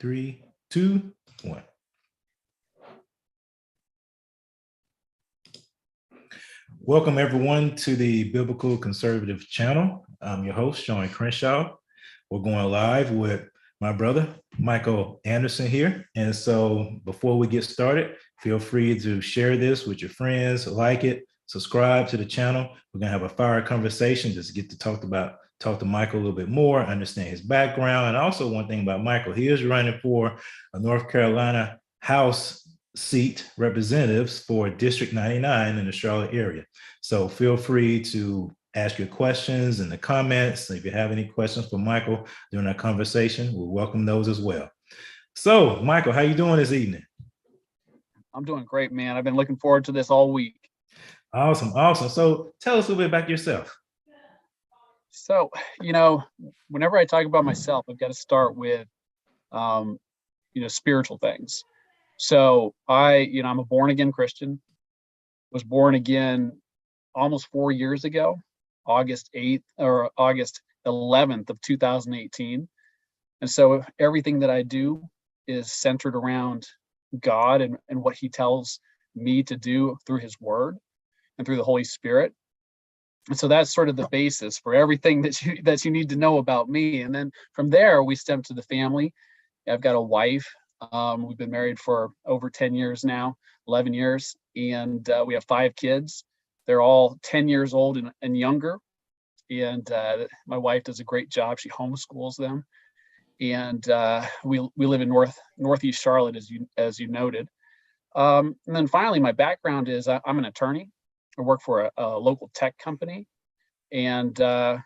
Three, two, one. Welcome everyone to the Biblical Conservative channel. I'm your host, Sean Crenshaw. We're going live with my brother, Michael Anderson here. And so before we get started, feel free to share this with your friends, like it, subscribe to the channel. We're gonna have a fire conversation, just get to talk to Michael a little bit more, understand his background. And also one thing about Michael, he is running for a North Carolina House seat representatives for District 99 in the Charlotte area. So feel free to ask your questions in the comments. If you have any questions for Michael during our conversation, we'll welcome those as well. So Michael, how you doing this evening? I'm doing great, man. I've been looking forward to this all week. Awesome. So tell us a little bit about yourself. So, whenever I talk about myself, I've got to start with, spiritual things. So I'm a born again Christian, was born again almost 4 years ago, August 8th or August 11th of 2018. And so everything that I do is centered around God and what he tells me to do through his word and through the Holy Spirit. And so that's sort of the basis for everything that you need to know about me. And then from there, we stem to the family. I've got a wife. We've been married for over 10 years now, 11 years, and we have 5 kids. They're all 10 years old and younger. And my wife does a great job. She homeschools them. And we live in Northeast Charlotte, as you noted. And then finally, my background is I'm an attorney. I work for a local tech company. And and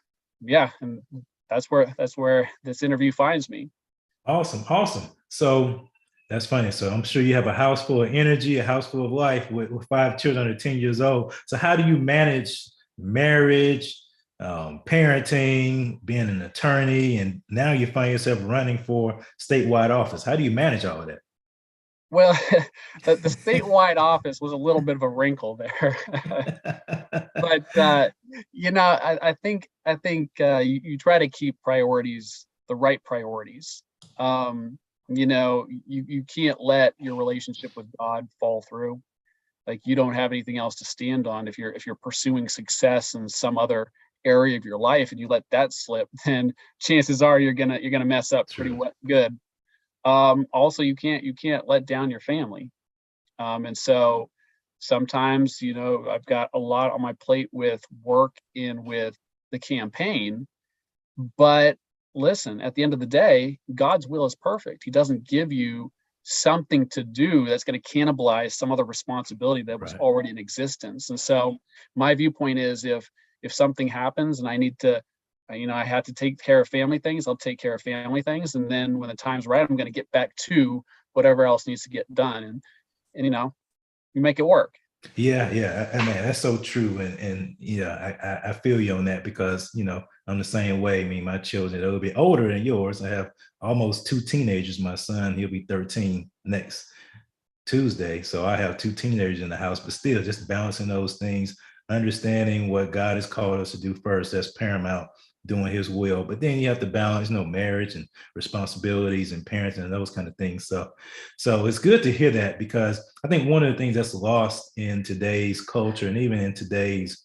that's where this interview finds me. Awesome. So that's funny. So I'm sure you have a house full of energy, a house full of life with 5 children under 10 years old. So how do you manage marriage, parenting, being an attorney, and now you find yourself running for statewide office? How do you manage all of that? Well, the statewide office was a little bit of a wrinkle there. But I think you try to keep priorities, the right priorities. You can't let your relationship with God fall through. Like, you don't have anything else to stand on if you're pursuing success in some other area of your life and you let that slip, then chances are you're gonna mess up pretty good. Also, you can't let down your family. And so sometimes, I've got a lot on my plate with work and with the campaign, but listen, at the end of the day, God's will is perfect. He doesn't give you something to do that's going to cannibalize some other responsibility that was already in existence. And so my viewpoint is if something happens and I need to, I have to take care of family things, I'll take care of family things. And then when the time's right, I'm going to get back to whatever else needs to get done. And you make it work. Yeah. I mean, that's so true. And I feel you on that because, I'm the same way. I mean, my children are a little bit older than yours. I have almost 2 teenagers. My son, he'll be 13 next Tuesday. So I have 2 teenagers in the house, but still just balancing those things, understanding what God has called us to do first. That's paramount, doing his will. But then you have to balance, marriage and responsibilities and parenting and those kind of things. So it's good to hear that, because I think one of the things that's lost in today's culture and even in today's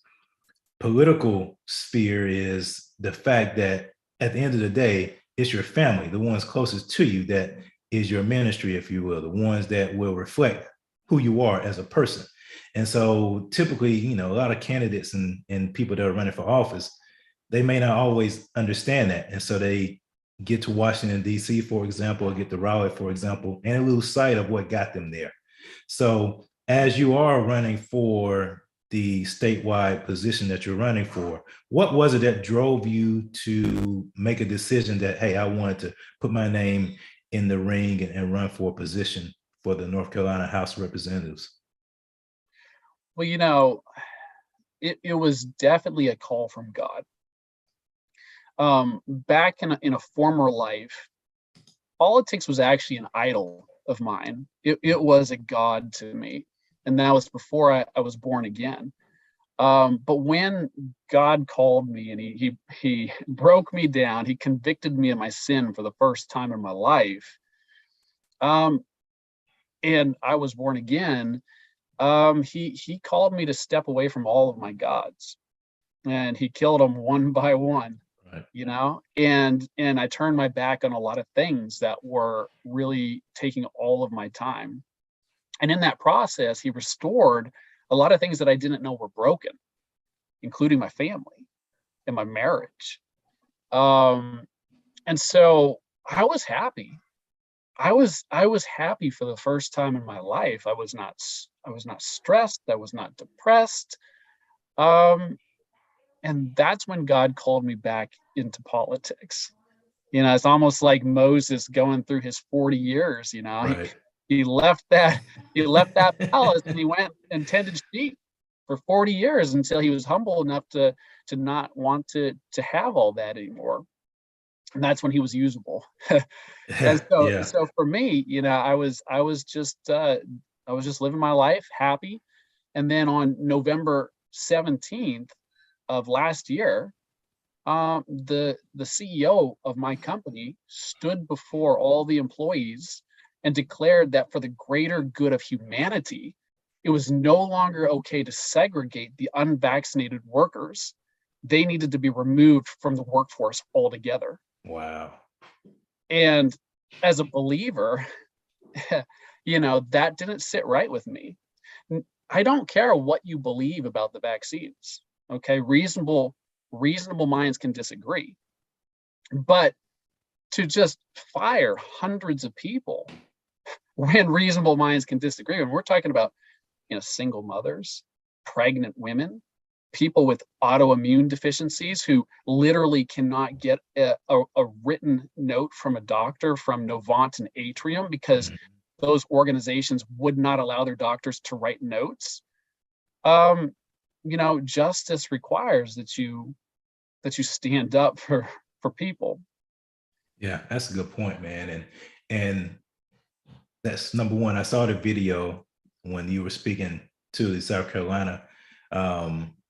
political sphere is the fact that at the end of the day, it's your family, the ones closest to you, that is your ministry, if you will, the ones that will reflect who you are as a person. And so typically, a lot of candidates and people that are running for office, they may not always understand that. And so they get to Washington, D.C., for example, or get to Raleigh, for example, and lose sight of what got them there. So as you are running for the statewide position that you're running for, what was it that drove you to make a decision that, hey, I wanted to put my name in the ring and run for a position for the North Carolina House of Representatives? Well, it was definitely a call from God. Back in a former life, politics was actually an idol of mine. It was a god to me, and that was before I was born again. But when God called me and he broke me down, he convicted me of my sin for the first time in my life, Um, and I was born again. He called me to step away from all of my gods, and he killed them one by one, Right. and I turned my back on a lot of things that were really taking all of my time. And in that process, he restored a lot of things that I didn't know were broken, including my family and my marriage. Um, and so I was happy. I was happy for the first time in my life. I was not stressed. I was not depressed. Um, and that's when God called me back into politics. It's almost like Moses going through his 40 years. Right. He left that he left that palace and he went and tended sheep for 40 years until he was humble enough to not want to have all that anymore. And that's when he was usable. And so Yeah. so for me, I was just living my life happy. And then on November 17th of last year, the CEO of my company stood before all the employees and declared that for the greater good of humanity, it was no longer okay to segregate the unvaccinated workers. They needed to be removed from the workforce altogether. Wow. And as a believer, that didn't sit right with me. I don't care what you believe about the vaccines. Okay, reasonable minds can disagree, but to just fire hundreds of people when reasonable minds can disagree, and we're talking about single mothers, pregnant women, people with autoimmune deficiencies who literally cannot get a written note from a doctor from Novant and Atrium because Mhm. those organizations would not allow their doctors to write notes. Justice requires that you stand up for people. Yeah, that's a good point, man. And that's number one. I saw the video when you were speaking to South Carolina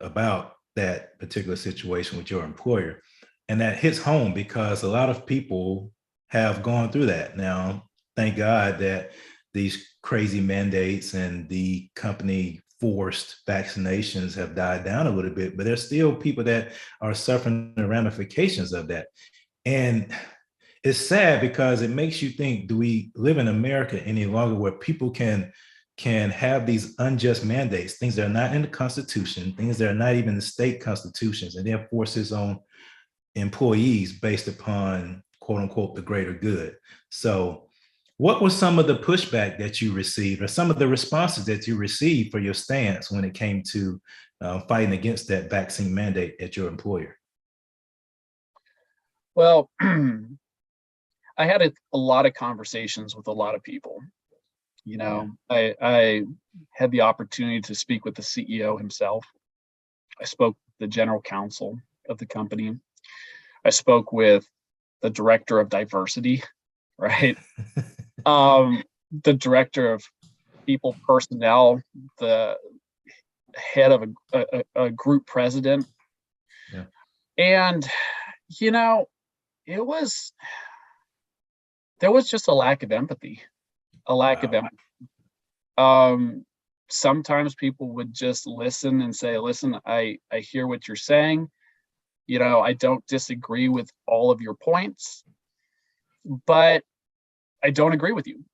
about that particular situation with your employer. And that hits home because a lot of people have gone through that. Now, thank God that these crazy mandates and the company forced vaccinations have died down a little bit, but there's still people that are suffering the ramifications of that. And it's sad because it makes you think, do we live in America any longer where people can have these unjust mandates, things that are not in the Constitution, things that are not even the state constitutions, and then forces on employees based upon quote unquote the greater good. So what was some of the pushback that you received or some of the responses that you received for your stance when it came to fighting against that vaccine mandate at your employer? Well, I had a lot of conversations with a lot of people. Yeah. I had the opportunity to speak with the CEO himself. I spoke with the general counsel of the company. I spoke with the director of diversity, right? Um, the director of people personnel, the head of a group president. Yeah. And, you know, it was, there was just a lack of empathy, a lack of Wow. empathy. Um, Sometimes people would just listen and say, listen, I hear what you're saying. I don't disagree with all of your points, but I don't agree with you.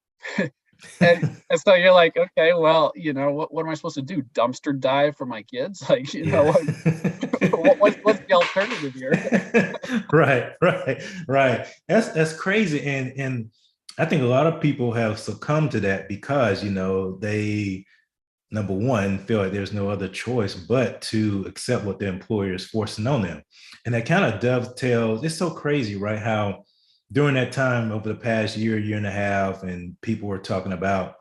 And so you're like, okay, well, what am I supposed to do? Dumpster dive for my kids? Like, Yeah. what's the alternative here? Right. That's crazy. And I think a lot of people have succumbed to that because, they number one, feel like there's no other choice but to accept what their employer is forcing on them. And that kind of dovetails, it's so crazy, right? How during that time over the past year and a half, and people were talking about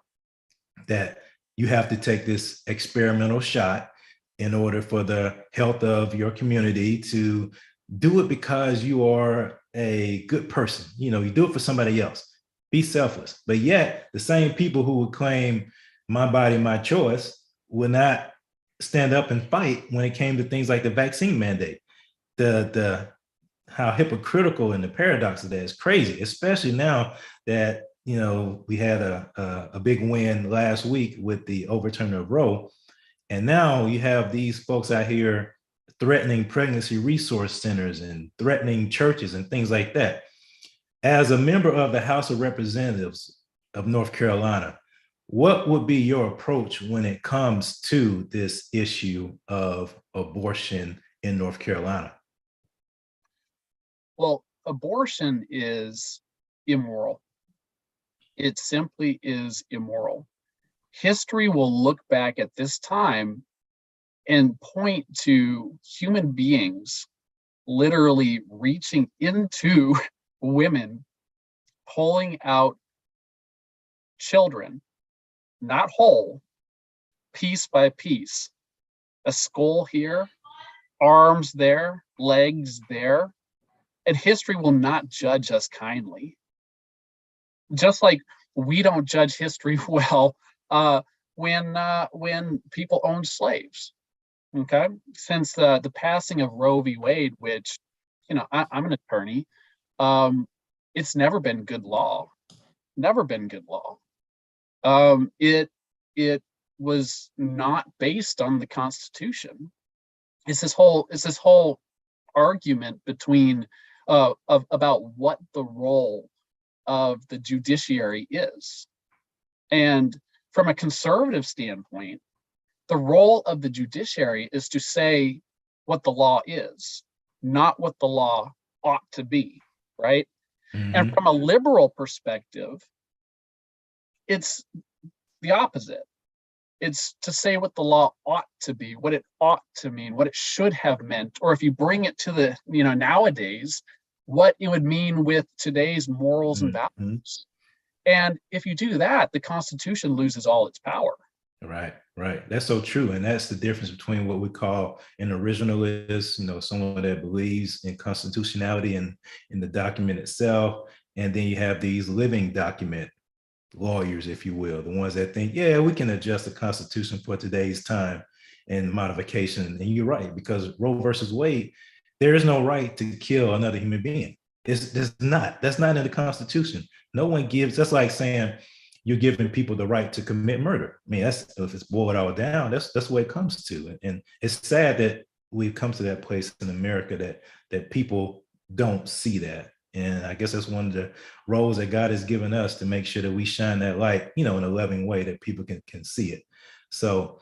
that you have to take this experimental shot in order for the health of your community to do it because you are a good person. You do it for somebody else. Be selfless. But yet, the same people who would claim my body, my choice would not stand up and fight when it came to things like the vaccine mandate. The how hypocritical and the paradox of that is crazy, especially now that we had a big win last week with the overturn of Roe. And now you have these folks out here threatening pregnancy resource centers and threatening churches and things like that. As a member of the House of Representatives of North Carolina, what would be your approach when it comes to this issue of abortion in North Carolina? Well, abortion is immoral. It simply is immoral. History will look back at this time and point to human beings literally reaching into women, pulling out children, not whole, piece by piece. A skull here, arms there, legs there, and history will not judge us kindly. Just like we don't judge history well when people owned slaves. Okay, since the passing of Roe v. Wade, which I'm an attorney, it's never been good law. Never been good law. It was not based on the Constitution. It's this whole argument between about what the role of the judiciary is. And from a conservative standpoint, the role of the judiciary is to say what the law is, not what the law ought to be, right? Mm-hmm. And from a liberal perspective, it's the opposite. It's to say what the law ought to be, what it ought to mean, what it should have meant, or if you bring it to the, nowadays, what it would mean with today's morals and values. And if you do that, the Constitution loses all its power. Right. That's so true. And that's the difference between what we call an originalist, someone that believes in constitutionality and in the document itself. And then you have these living document lawyers, if you will, the ones that think, yeah, we can adjust the Constitution for today's time and modification. And you're right, because Roe versus Wade, there is no right to kill another human being. That's not in the Constitution. No one gives, that's like saying you're giving people the right to commit murder. I mean, that's, if it's boiled all down, that's what it comes to. And it's sad that we've come to that place in America that people don't see that. And I guess that's one of the roles that God has given us, to make sure that we shine that light, in a loving way that people can see it. So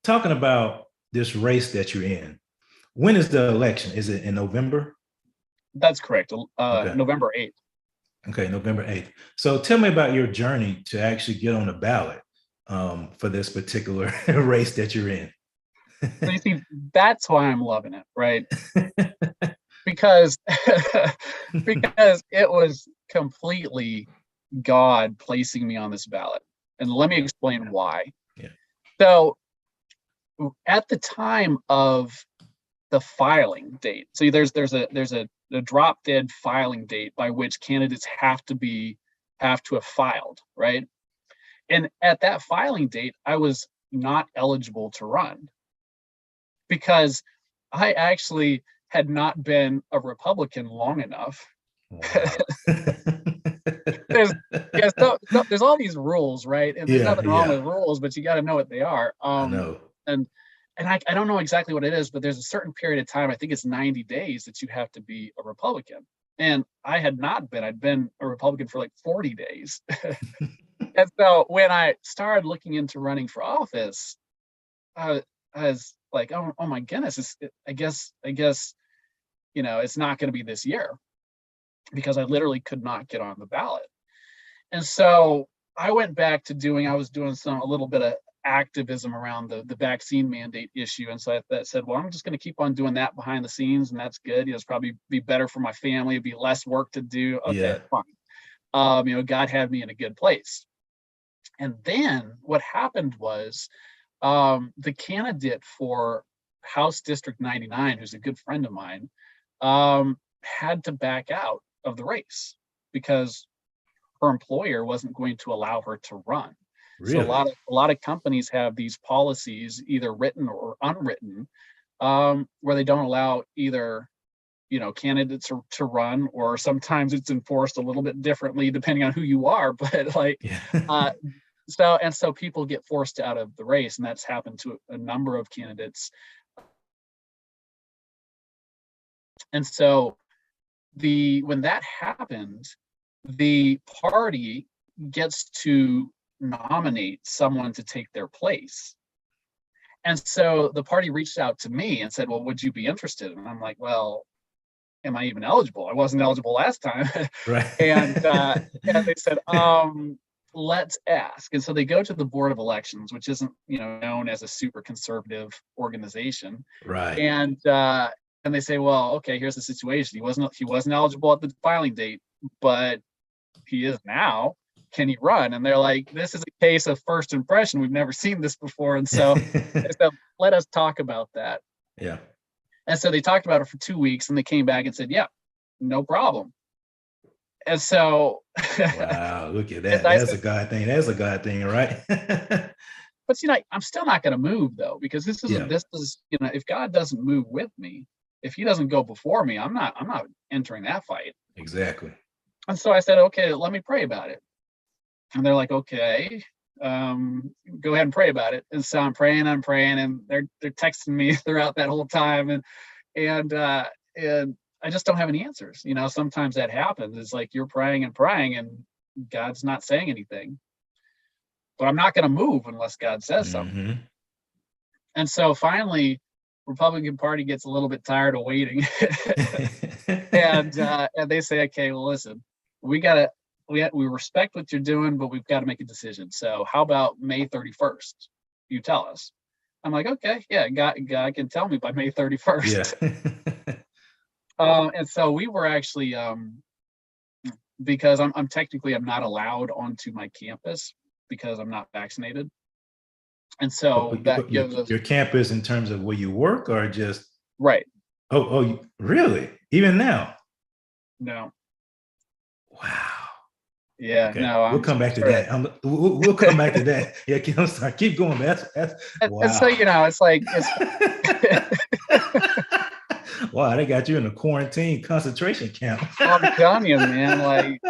talking about this race that you're in, when is the election? Is it in November? That's correct. Okay. November 8th. Okay, November 8th. So tell me about your journey to actually get on the ballot for this particular race that you're in. So you see, that's why I'm loving it, right? because it was completely God placing me on this ballot. And let me explain why. Yeah. So at the time of the filing date, so there's a drop dead filing date by which candidates have to have filed, right? And at that filing date, I was not eligible to run because I actually had not been a Republican long enough. Wow. there's all these rules, right? And there's nothing wrong with rules, but you got to know what they are. I know. And I don't know exactly what it is, but there's a certain period of time, I think it's 90 days, that you have to be a Republican. And I had not been. I'd been a Republican for like 40 days. And so when I started looking into running for office, I was like, oh my goodness, I guess it's not going to be this year, because I literally could not get on the ballot. And so I went back to I was doing a little bit of activism around the vaccine mandate issue. And so I said, well, I'm just going to keep on doing that behind the scenes, and that's good. It's probably be better for my family. It'd be less work to do. Okay, fine. God had me in a good place. And then what happened was the candidate for House District 99, who's a good friend of mine, had to back out of the race because her employer wasn't going to allow her to run. Really? So a lot of companies have these policies, either written or unwritten, where they don't allow either candidates to run, or sometimes it's enforced a little bit differently depending on who you are. But like, Yeah. so people get forced out of the race, and that's happened to a number of candidates. And so when that happened, the party gets to nominate someone to take their place. And so the party reached out to me and said, well, would you be interested? And I'm like, well, am I even eligible? I wasn't eligible last time. Right. and they said, let's ask. And so they go to the Board of Elections, which isn't, known as a super conservative organization. Right. And they say, well, okay, here's the situation. He wasn't eligible at the filing date, but he is now. Can he run? And they're like, this is a case of first impression. We've never seen this before. And so they said, let us talk about that. Yeah. And so they talked about it for 2 weeks, and they came back and said, yeah, no problem. And so wow, look at that. That's a God thing. That's a God thing, right? But I'm still not going to move, though, because this is if God doesn't move with me, if he doesn't go before me, I'm not entering that fight. Exactly. And so I said, okay, let me pray about it. And they're like, okay, go ahead and pray about it. And so I'm praying, and they're texting me throughout that whole time, and I just don't have any answers. Sometimes that happens. It's like you're praying and praying, and God's not saying anything. But I'm not going to move unless God says something. Mm-hmm. And so finally, Republican Party gets a little bit tired of waiting, and they say, okay, well, listen, we respect what you're doing, but we've got to make a decision. So how about May 31st? You tell us. I'm like, okay, yeah, God can tell me by May 31st. Yeah. And so we were actually, because I'm not allowed onto my campus because I'm not vaccinated. And so that gives us your campus in terms of where you work, or just right. Oh, really? Even now? No. Wow. Yeah, okay. no. We'll come back to that. We'll come back to that. Yeah, keep going. That's wow. And so it's like wow, they got you in a quarantine concentration camp. I'm telling you, man. Like,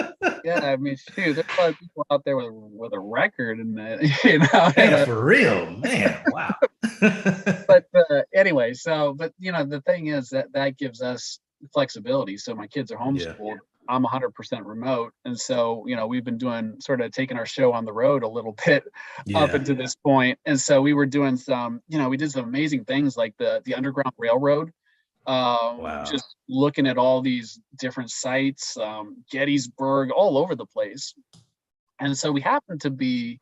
yeah, I mean, shoot, there's probably people out there with a record, and yeah, for real, man. Wow. But anyway, but the thing is that gives us flexibility. So my kids are homeschooled. Yeah. I'm 100% remote, and so we've been doing taking our show on the road a little bit up until this point. And so we were doing some, we did some amazing things like the Underground Railroad. Wow. Just looking at all these different sites, Gettysburg, all over the place. And so we happened to be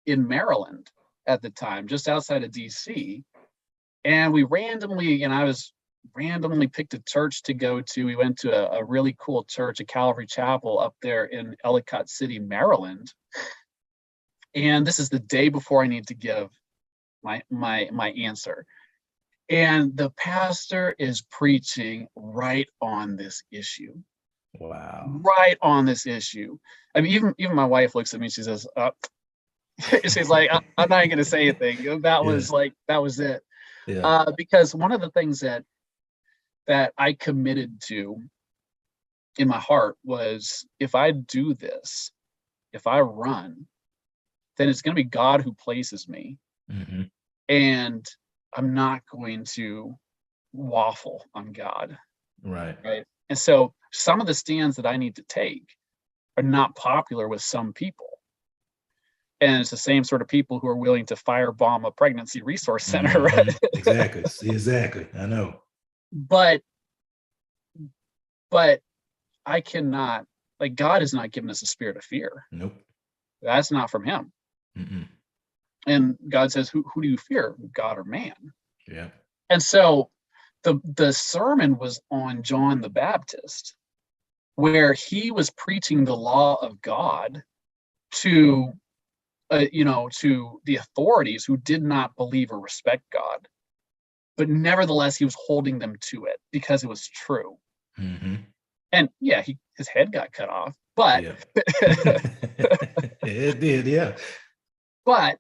in Maryland at the time, just outside of DC. And we I was randomly picked a church to go to. We went to a really cool church, a Calvary Chapel up there in Ellicott City, Maryland. And this is the day before I need to give my answer. And the pastor is preaching right on this issue. Wow. Right on this issue. I mean, even my wife looks at me, she says, she's like, I'm not even going to say anything. That was it. Yeah. Because one of the things that I committed to in my heart was, if I do this, if I run, then it's going to be God who places me. Mm-hmm. And I'm not going to waffle on God. Right. And so some of the stands that I need to take are not popular with some people. And it's the same sort of people who are willing to firebomb a pregnancy resource center. Mm-hmm. Right? Exactly. I know. But I cannot, God has not given us a spirit of fear. Nope. That's not from him. Mm-mm. And God says, who do you fear, God or man? Yeah. And so the sermon was on John the Baptist, where he was preaching the law of God to the authorities who did not believe or respect God. But nevertheless, he was holding them to it because it was true. Mm-hmm. And yeah, his head got cut off, but it did, yeah. But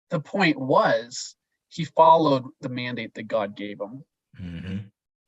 the point was, he followed the mandate that God gave him. Mm-hmm.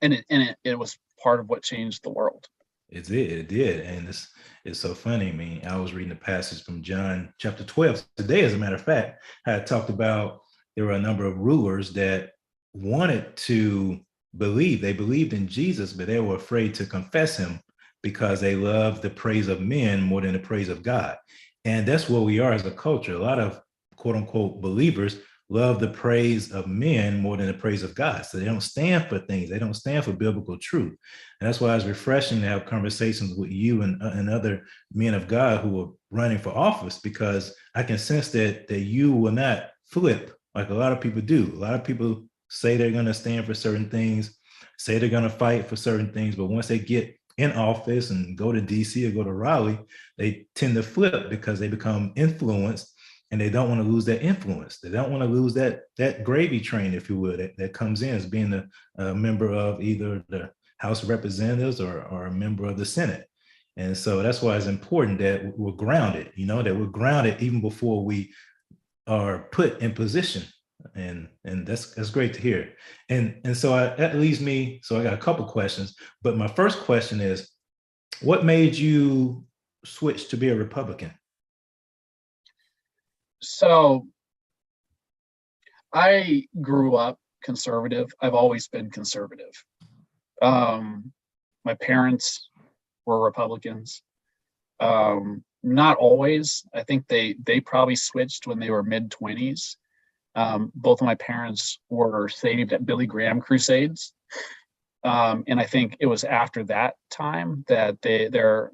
And it was part of what changed the world. It did. And it's so funny. I mean, I was reading a passage from John chapter 12 today, as a matter of fact. I had talked about there were a number of rulers that wanted to believe. They believed in Jesus, but they were afraid to confess him because they loved the praise of men more than the praise of God. And that's where we are as a culture. A lot of quote unquote believers love the praise of men more than the praise of God. So they don't stand for things. They don't stand for biblical truth. And that's why it's refreshing to have conversations with you and other men of God who are running for office, because I can sense that you will not flip like a lot of people do. A lot of people say they're going to stand for certain things, say they're going to fight for certain things, but once they get in office and go to DC or go to Raleigh, they tend to flip because they become influenced, and they don't want to lose that influence. They don't want to lose that gravy train, if you will, that comes in as being a member of either the House of Representatives or a member of the Senate. And so that's why it's important that we're grounded, that we're grounded even before we are put in position. And that's great to hear. And so that leaves me, so I got a couple questions, but my first question is, what made you switch to be a Republican? So I grew up conservative. I've always been conservative. My parents were Republicans. Not always. I think they probably switched when they were mid-20s. Both of my parents were saved at Billy Graham crusades. And I think it was after that time that they're,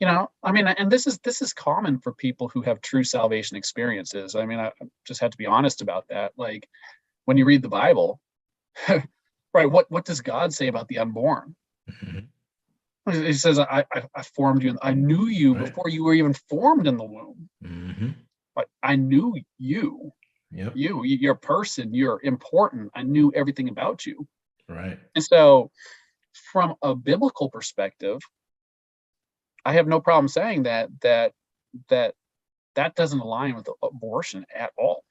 I mean, and this is common for people who have true salvation experiences. I mean, I just had to be honest about that. Like, when you read the Bible, right, what does God say about the unborn? Mhm. He says, I formed you, and I knew you Right. before you were even formed in the womb. Mhm. But I knew you. Yep. You're a person, you're important. I knew everything about you. Right. And so, from a biblical perspective, I have no problem saying that doesn't align with abortion at all.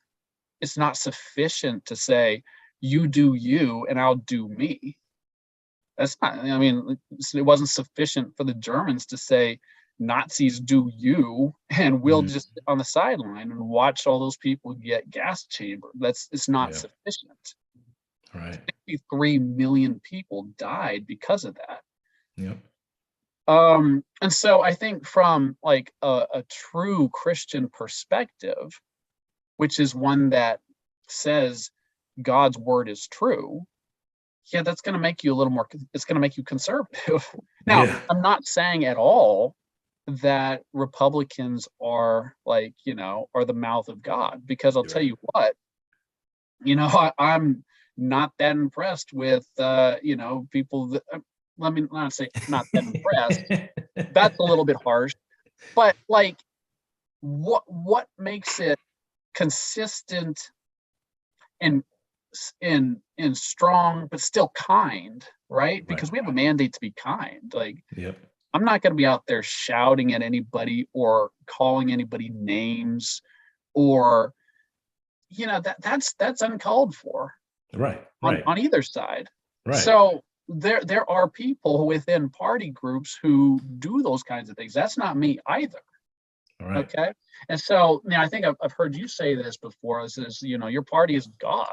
It's not sufficient to say, you do you and I'll do me. That's not, I mean, it wasn't sufficient for the Germans to say, Nazis do you, and we'll Mhm. just sit on the sideline and watch all those people get gas chambered. It's not Yeah. sufficient. Right. 3 million people died because of that. Yep. And so I think from like a true Christian perspective, which is one that says God's word is true, yeah, that's going to make you a little more, it's going to make you conservative. Now, Yeah. I'm not saying at all that Republicans are like, are the mouth of God, because I'll tell Right. you what, I'm not that impressed with, people that, let me not say not that impressed. That's a little bit harsh, but like, what makes it consistent and and strong, but still kind, right? Right. Because we have a mandate to be kind. Like, Yep. I'm not going to be out there shouting at anybody or calling anybody names, or that's uncalled for Right. on Right. either side. Right. So there are people within party groups who do those kinds of things. That's not me either. Right. Okay. And so, I think I've heard you say this before. This is, your party is God.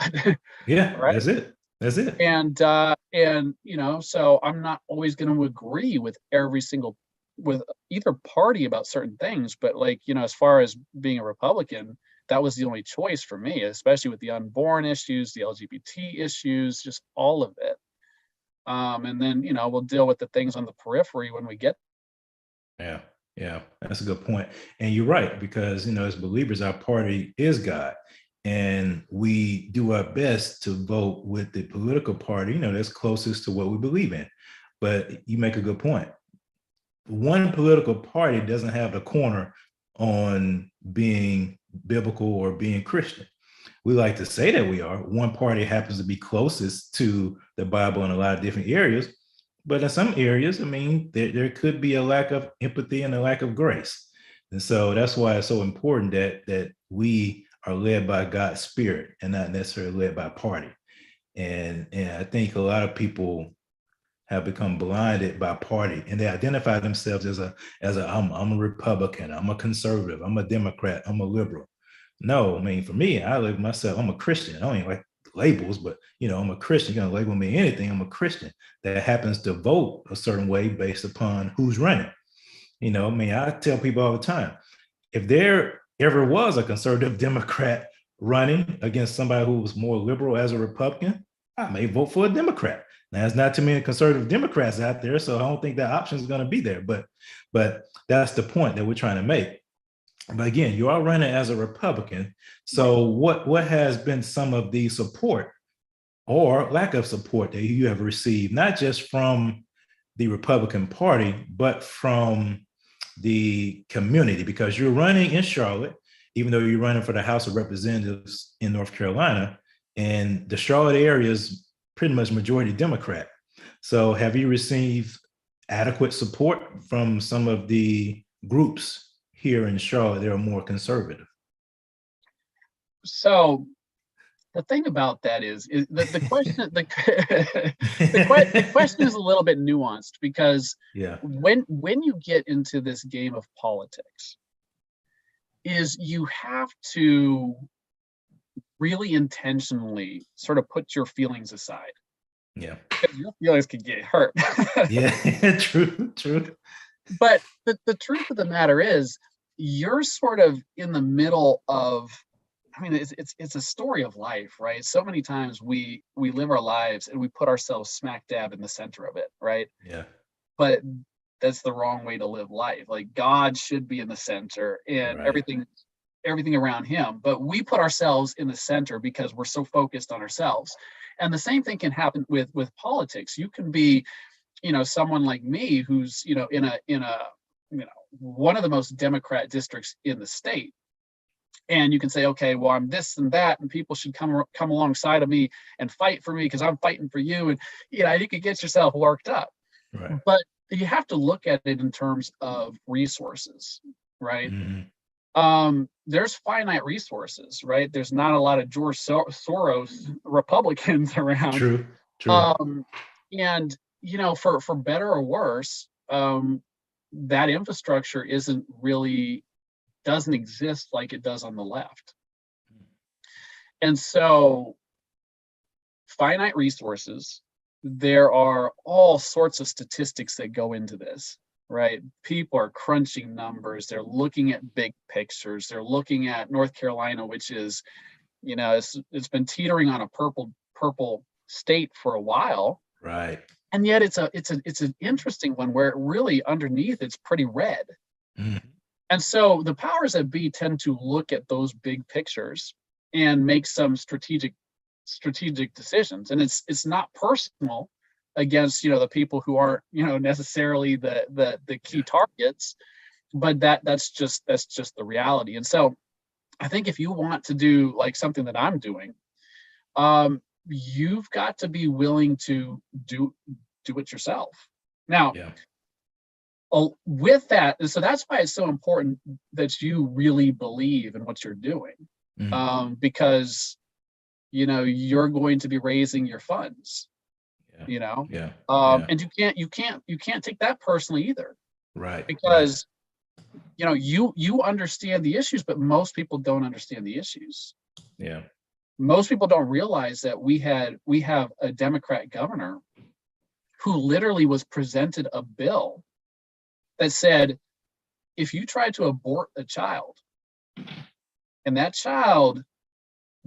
Yeah. Right. That's it. That's it. And so I'm not always going to agree with with either party about certain things, but like, as far as being a Republican, that was the only choice for me, especially with the unborn issues, the LGBT issues, just all of it. And then, we'll deal with the things on the periphery when we get. Yeah. Yeah. That's a good point. And you're right, because, as believers, our party is God. And we do our best to vote with the political party, that's closest to what we believe in. But you make a good point. One political party doesn't have the corner on being biblical or being Christian. We like to say that we are. One party happens to be closest to the Bible in a lot of different areas, but in some areas, I mean, there could be a lack of empathy and a lack of grace. And so that's why it's so important that we are led by God's Spirit and not necessarily led by party. And I think a lot of people have become blinded by party, and they identify themselves as I'm a Republican, I'm a conservative, I'm a Democrat, I'm a liberal. No, I mean, for me, I label myself, I'm a Christian. I don't even like labels, but I'm a Christian. You're gonna label me anything, I'm a Christian that happens to vote a certain way based upon who's running. I mean, I tell people all the time, if there ever was a conservative Democrat running against somebody who was more liberal as a Republican, I may vote for a Democrat. Now, there's not too many conservative Democrats out there, so I don't think that option is going to be there. But that's the point that we're trying to make. But again, you are running as a Republican. So what has been some of the support or lack of support that you have received, not just from the Republican Party, but from the community? Because you're running in Charlotte, even though you're running for the House of Representatives in North Carolina, and the Charlotte area is pretty much majority Democrat. So have you received adequate support from some of the groups here in Charlotte that are more conservative? So the thing about that is the question the question is a little bit nuanced, because Yeah. when you get into this game of politics, is you have to really intentionally sort of put your feelings aside, Yeah. because your feelings can get hurt. Yeah. True. But the truth of the matter is, you're sort of in the middle of, I mean, it's a story of life, right? So many times we live our lives and we put ourselves smack dab in the center of it, right? Yeah. But that's the wrong way to live life. Like, God should be in the center and Right. everything around him, but we put ourselves in the center because we're so focused on ourselves. And the same thing can happen with politics. You can be, someone like me who's, in a one of the most Democrat districts in the state, and you can say, okay, well, I'm this and that, and people should come alongside of me and fight for me because I'm fighting for you, and you could get yourself worked up. Right. But you have to look at it in terms of resources, right? There's finite resources, right? There's not a lot of George Soros Republicans around. True. And for better or worse, that infrastructure doesn't exist like it does on the left. And so, finite resources, there are all sorts of statistics that go into this, right? People are crunching numbers, they're looking at big pictures, they're looking at North Carolina, which is, it's been teetering on a purple state for a while. Right. And yet it's an interesting one where really underneath it's pretty red. And so the powers that be tend to look at those big pictures and make some strategic decisions. And it's not personal against the people who aren't necessarily the key targets, but that's just the reality. And so I think if you want to do like something that I'm doing, you've got to be willing to do it yourself. Now, with that, so that's why it's so important that you really believe in what you're doing, because you're going to be raising your funds, and you can't take that personally either, right? Because you understand the issues, but most people don't understand the issues. Yeah. Most people don't realize that we have a Democrat governor who literally was presented a bill that said, if you try to abort a child and that child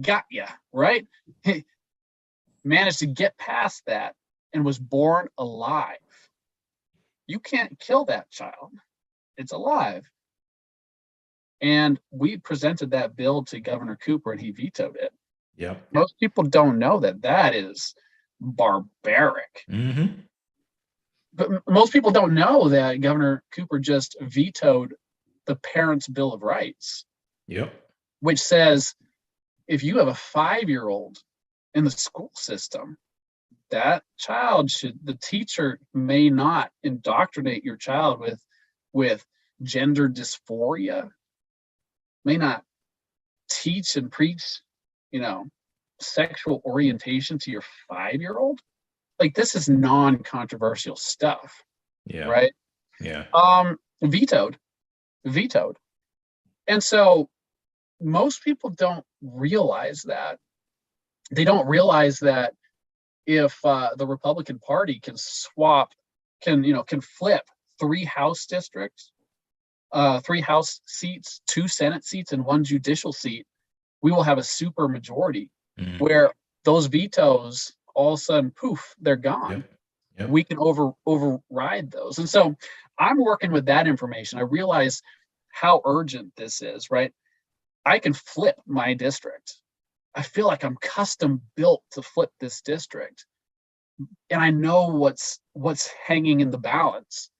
got you, right? Managed to get past that and was born alive, you can't kill that child. It's alive. And we presented that bill to Governor Cooper and he vetoed it. Yep. Most people don't know that is barbaric. But most people don't know that Governor Cooper just vetoed the Parents' Bill of Rights. Yep. Which says if you have a 5-year-old in the school system, that child the teacher may not indoctrinate your child with gender dysphoria, may not teach and preach, sexual orientation to your 5-year-old. like this is non-controversial stuff, Yeah. right? Yeah. Vetoed, vetoed. And so most people don't realize that. They don't realize that if the Republican Party can swap, can flip three House districts, three House seats, two Senate seats, and one judicial seat, we will have a super majority Mm. where those vetoes all of a sudden, poof, they're gone. Yep. Yep. We can override those. And so I'm working with that information. I realize how urgent this is, right? I can flip my district. I feel like I'm custom built to flip this district. And I know what's hanging in the balance.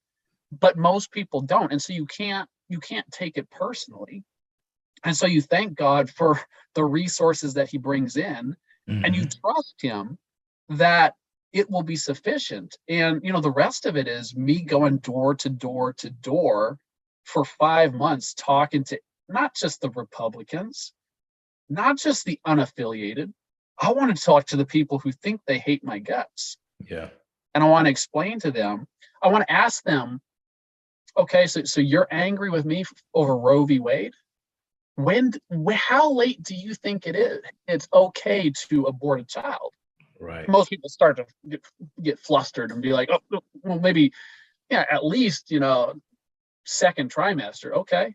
But most people don't. And so you can't take it personally. And so you thank God for the resources that he brings in, and you Mm-hmm. trust him that it will be sufficient. And the rest of it is me going door to door to door for 5 months talking to not just the Republicans, not just the unaffiliated. I want to talk to the people who think they hate my guts. Yeah. And I want to explain to them, I want to ask them, okay, so you're angry with me over Roe v. Wade? How late do you think it's okay to abort a child? Right. Most people start to get flustered and be like, oh, well, maybe, yeah, at least, second trimester. Okay.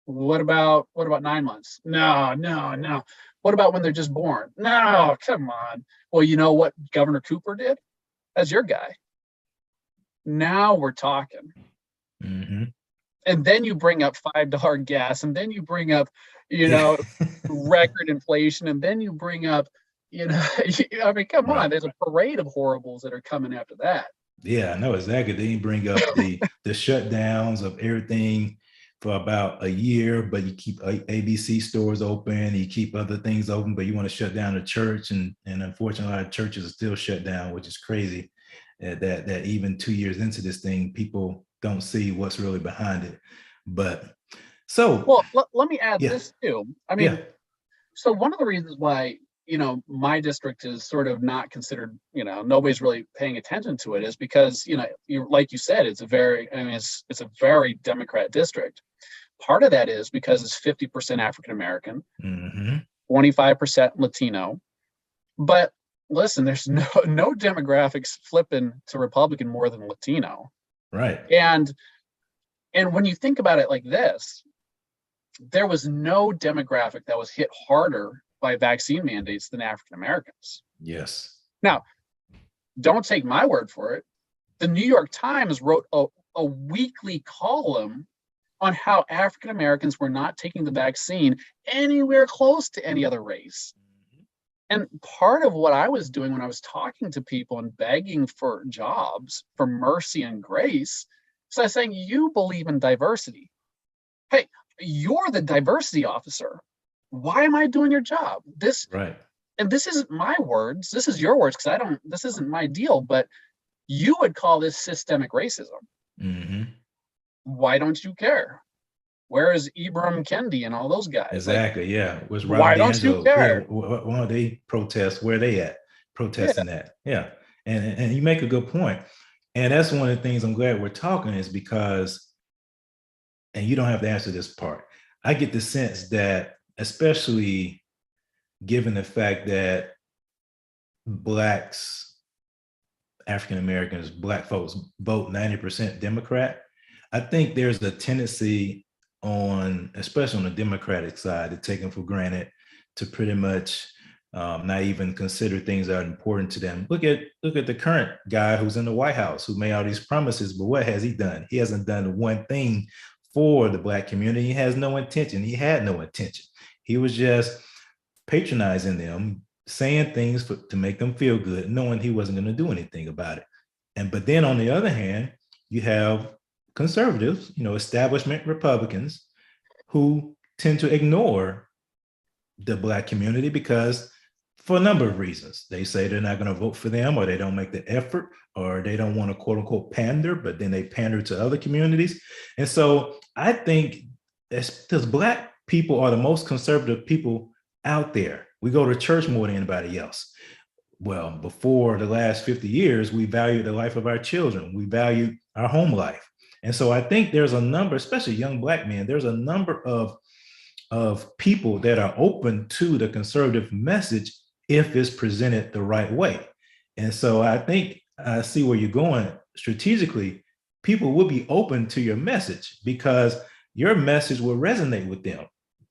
What about 9 months? No, no, no. What about when they're just born? No, come on. Well, you know what Governor Cooper did? That's your guy. Now we're talking. Mm-hmm. And then you bring up $5 gas, and then you bring up, Yeah. record inflation, and then you bring up, I mean, come on, Right. there's a parade of horribles that are coming after that. Yeah, I know exactly. They didn't bring up the shutdowns of everything for about a year, but you keep ABC stores open, you keep other things open, but you want to shut down the church, and unfortunately, a lot of churches are still shut down, which is crazy. That even 2 years into this thing, people don't see what's really behind it. But so Well, let me add yeah, this too. I yeah, mean, so one of the reasons why, my district is sort of not considered, nobody's really paying attention to it is because, like you said, it's a very Democrat district. Part of that is because it's 50% African American, mm-hmm, 25% Latino. But listen, there's no demographics flipping to Republican more than Latino. right, And when you think about it like this, there was no demographic that was hit harder by vaccine mandates than African Americans. yes, Now, don't take my word for it. The New York Times wrote a weekly column on how African Americans were not taking the vaccine anywhere close to any other race. And part of what I was doing when I was talking to people and begging for jobs, for mercy and grace, is I was saying, you believe in diversity. Hey, you're the diversity officer. Why am I doing your job? right, And this isn't my words. This is your words because this isn't my deal, but you would call this systemic racism. mm-hmm. Why don't you care? Where is Ibram Kendi and all those guys? Like, Exactly. Yeah. Was Robert why don't you D'Angelo? Yeah. care? Why don't they protest? Where they at? Yeah. Protesting that. Yeah. And you make a good point. And that's one of the things I'm glad we're talking is because, and you don't have to answer this part. I get the sense that, especially given the fact that Blacks, African Americans, Black folks vote 90% Democrat, I think there's a tendency especially on the Democratic side, to take them for granted, to pretty much not even consider things that are important to them. Look at the current guy who's in the White House who made all these promises, but what has he done? He hasn't done one thing for the Black community. He has no intention. He had no intention. He was just patronizing them, saying things to make them feel good, knowing he wasn't going to do anything about it. But then on the other hand, you have conservatives, establishment Republicans, who tend to ignore the Black community because, for a number of reasons, they say they're not going to vote for them, or they don't make the effort, or they don't want to quote unquote pander, but then they pander to other communities. And so I think because Black people are the most conservative people out there. We go to church more than anybody else. well, before the last 50 years, we value the life of our children. We value our home life. And so I think there's a number, especially young Black men, there's a number of people that are open to the conservative message if it's presented the right way. And so I think I see where you're going strategically. People will be open to your message because your message will resonate with them.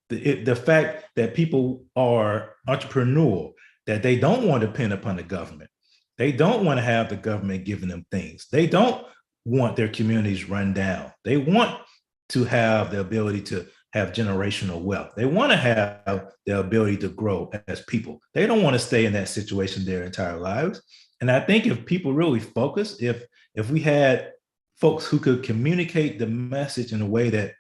The fact that people are entrepreneurial, that they don't want to depend upon the government. They don't want to have the government giving them things. They don't want their communities run down. They want to have the ability to have generational wealth. They want to have the ability to grow as people. They don't want to stay in that situation their entire lives. And I think if people really focus, if we had folks who could communicate the message in a way that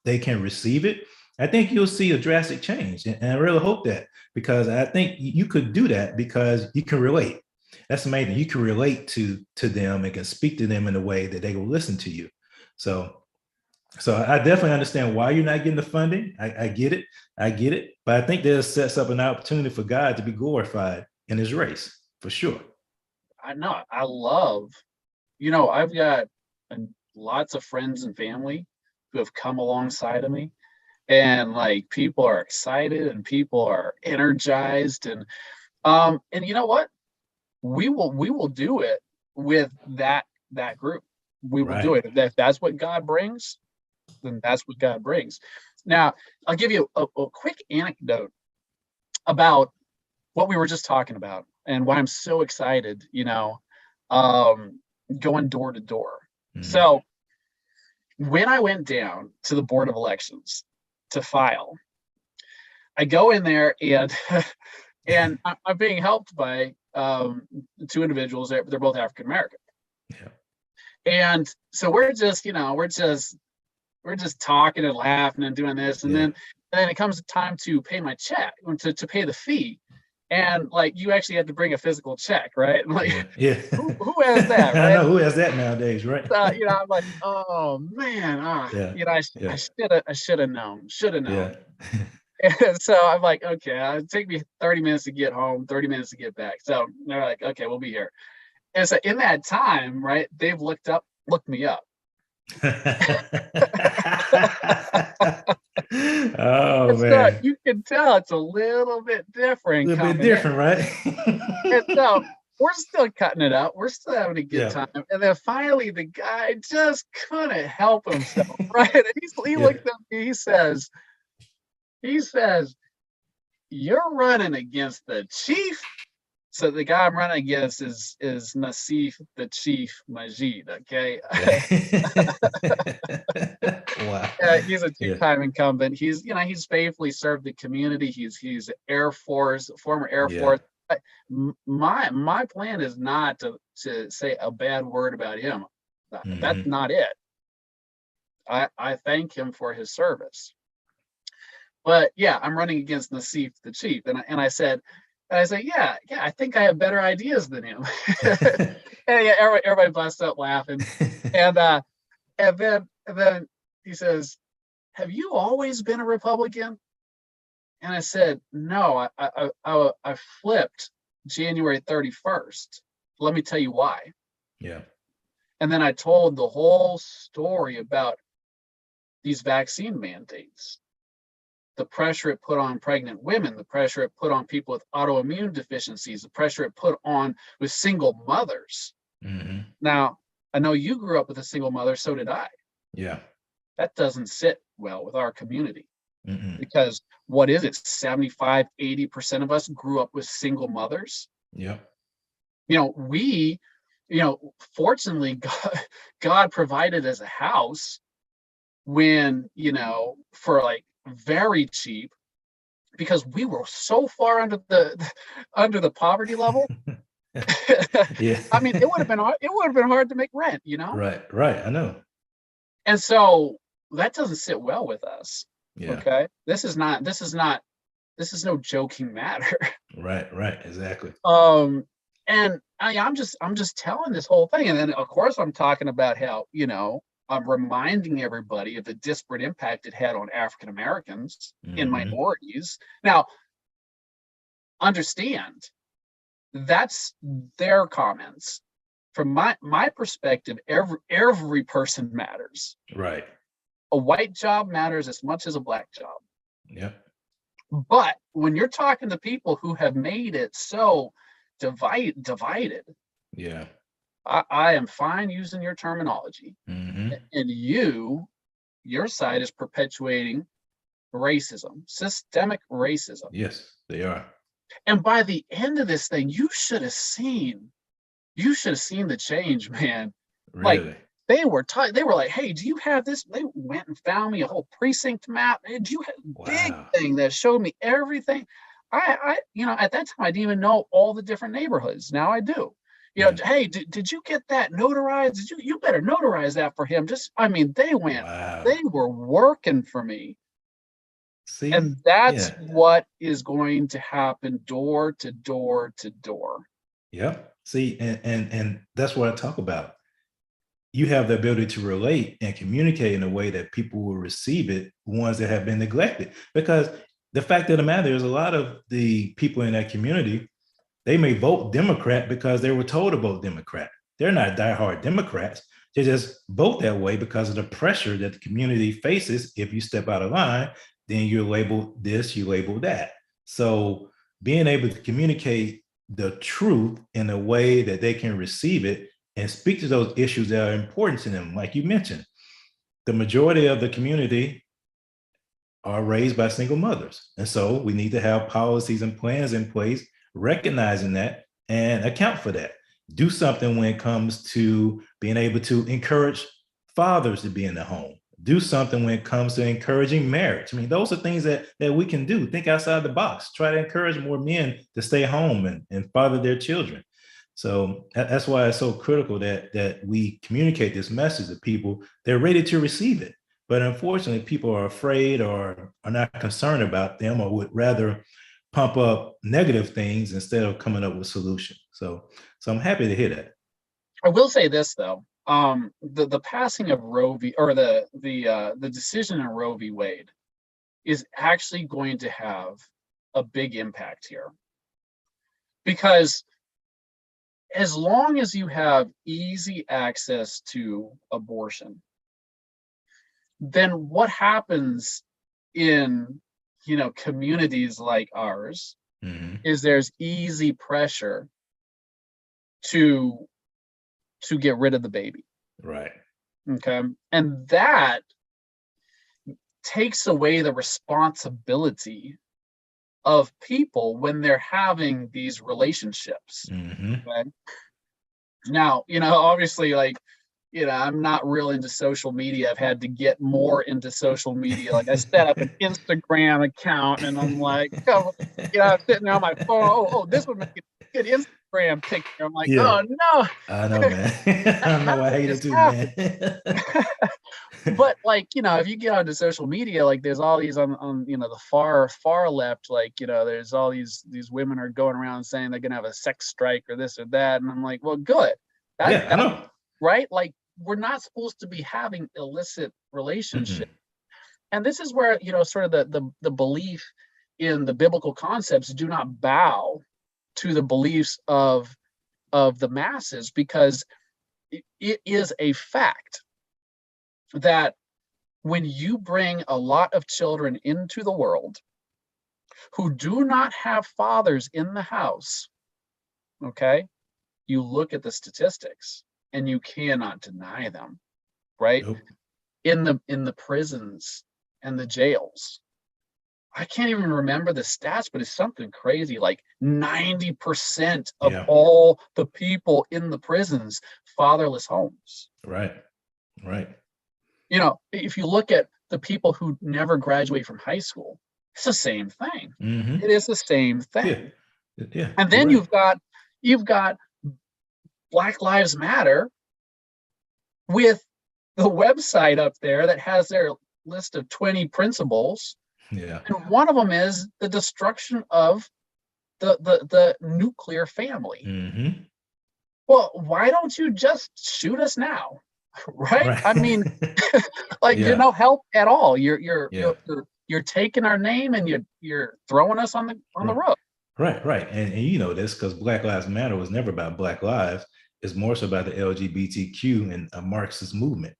they can receive it, I think you'll see a drastic change. And I really hope that, because I think you could do that because you can relate. That's amazing. You can relate to them and can speak to them in a way that they will listen to you. So I definitely understand why you're not getting the funding. I get it. I get it. But I think this sets up an opportunity for God to be glorified in his race, for sure. I know. I love, I've got lots of friends and family who have come alongside of me, and like people are excited and people are energized, and you know what? We will do it with that group. We will do Right. it. If that's what God brings, then that's what God brings. Now, I'll give you a quick anecdote about what we were just talking about and why I'm so excited, going door to door. Mhm. So when I went down to the Board of Elections to file, I go in there and and I'm being helped by two individuals. They're both African American, Yeah. and so we're just talking and laughing and doing this, and Yeah. then it comes time to pay my check, to pay the fee, and like you actually have to bring a physical check, right? Like Yeah. Yeah. who has that, I right? know who has that nowadays, right? I'm like, oh man, Yeah. I Yeah. should have known. Yeah. And so I'm like, okay, it'll take me 30 minutes to get home, 30 minutes to get back. So they're like, okay, we'll be here. And so in that time, right, they've looked me up. Oh And so man. you can tell it's a little bit A different little bit coming in. different, right? And so we're still cutting it up. We're still having a good Yeah. time. And then finally the guy just couldn't help himself, right? And he Yeah. looks at me, he says, you're running against the chief. So the guy I'm running against is Nassif the Chief Majid. Okay, Wow. he's a Yeah. two-time incumbent. He's faithfully served the community. He's Air Force, former Air Yeah. Force. My plan is not to say a bad word about him. That's Hmm. not it. I thank him for his service. But yeah, I'm running against Nassif the Chief, and I said, yeah, I think I have better ideas than him. And yeah, everybody busts up laughing. And and then he says, "Have you always been a Republican?" And I said, "No, I flipped January 31st. Let me tell you why." Yeah. And then I told the whole story about these vaccine mandates, the pressure it put on pregnant women, the pressure it put on people with autoimmune deficiencies, the pressure it put on with single mothers. Hmm. Now, I know you grew up with a single mother, so did I. Yeah. That doesn't sit well with our community, Mm-mm. because what is it? 75, 80% of us grew up with single mothers. Yeah. We, fortunately, God provided us a house when, for like very cheap, because we were so far under the poverty level. Yeah. I mean, it would have been hard to make rent. Right. Right. I know. And so that doesn't sit well with us. Yeah. Okay. This is no joking matter. Right. Right. Exactly. And I'm just telling this whole thing. And then of course I'm talking about how, I'm reminding everybody of the disparate impact it had on African Americans and Hmm. minorities. Now, understand, that's their comments. From my perspective, every person matters. Right. A white job matters as much as a black job. Yep. But when you're talking to people who have made it so divided, Yeah. I am fine using your terminology. Mm-hmm. And your side is perpetuating racism, systemic racism. Yes, they are. And by the end of this thing, you should have seen the change, man. Like Really. they were like, hey, do you have this? They went and found me a whole precinct map. And you have a big Wow. thing that showed me everything. At that time, I didn't even know all the different neighborhoods. Now I do. Yeah. Hey, did you get that notarized? You better notarize that for him. They Wow. were working for me. See? And that's Yeah. what is going to happen door to door to door. Yep. See, and that's what I talk about. You have the ability to relate and communicate in a way that people will receive it, ones that have been neglected. Because the fact of the matter is, a lot of the people in that community, they may vote Democrat because they were told to vote Democrat. They're not diehard Democrats. They just vote that way because of the pressure that the community faces. If you step out of line, then you're labeled this, you label that. So being able to communicate the truth in a way that they can receive it and speak to those issues that are important to them, like you mentioned, the majority of the community are raised by single mothers. And so we need to have policies and plans in place recognizing that and account for that. Do something when it comes to being able to encourage fathers to be in the home. Do something when it comes to encouraging marriage. I mean, those are things that we can do. Think outside the box. Try to encourage more men to stay home and father their children. So that's why it's so critical that we communicate this message to people. They're ready to receive it. But unfortunately, people are afraid or are not concerned about them, or would rather pump up negative things instead of coming up with solutions. So I'm happy to hear that. I will say this though, the passing of Roe v. or the decision in Roe v. Wade is actually going to have a big impact here, because as long as you have easy access to abortion, then what happens in communities like ours Mm-hmm. is there's easy pressure to get rid of the baby. Right. Okay. And that takes away the responsibility of people when they're having these relationships. Mm-hmm. Okay. Now, obviously, like, I'm not real into social media. I've had to get more into social media. Like I set up an Instagram account and I'm like, oh, I'm sitting there on my phone. Oh, this would make a good Instagram picture. I'm like, Yeah, oh no, I know, man. I know. how I did hate this it too, happen? man. But like, if you get onto social media, like there's all these on the far left, like, there's all these women are going around saying they're gonna have a sex strike or this or that. And I'm like, well, good. Yeah, I That know. right? Like we're not supposed to be having illicit relationships. Mm-mm. And this is where, sort of the belief in the biblical concepts do not bow to the beliefs of the masses, because it is a fact that when you bring a lot of children into the world who do not have fathers in the house, okay, you look at the statistics and you cannot deny them, right? Nope. In the prisons and the jails, I can't even remember the stats, but it's something crazy. Like 90% of Yeah. all the people in the prisons, fatherless homes. Right. Right. If you look at the people who never graduate from high school, it's the same thing. Mm-hmm. It is the same Yeah. thing. Yeah. And You're then right. you've got Black Lives Matter with the website up there that has their list of 20 principles. Yeah. And one of them is the destruction of the nuclear family. Mm-hmm. Well, why don't you just shoot us now? Right? Right. I mean, like you're Yeah. no help at all. You're Yeah. taking our name and you're throwing us on the Right. road. Right, right. And you know this because Black Lives Matter was never about Black lives. It's more so about the LGBTQ and a Marxist movement.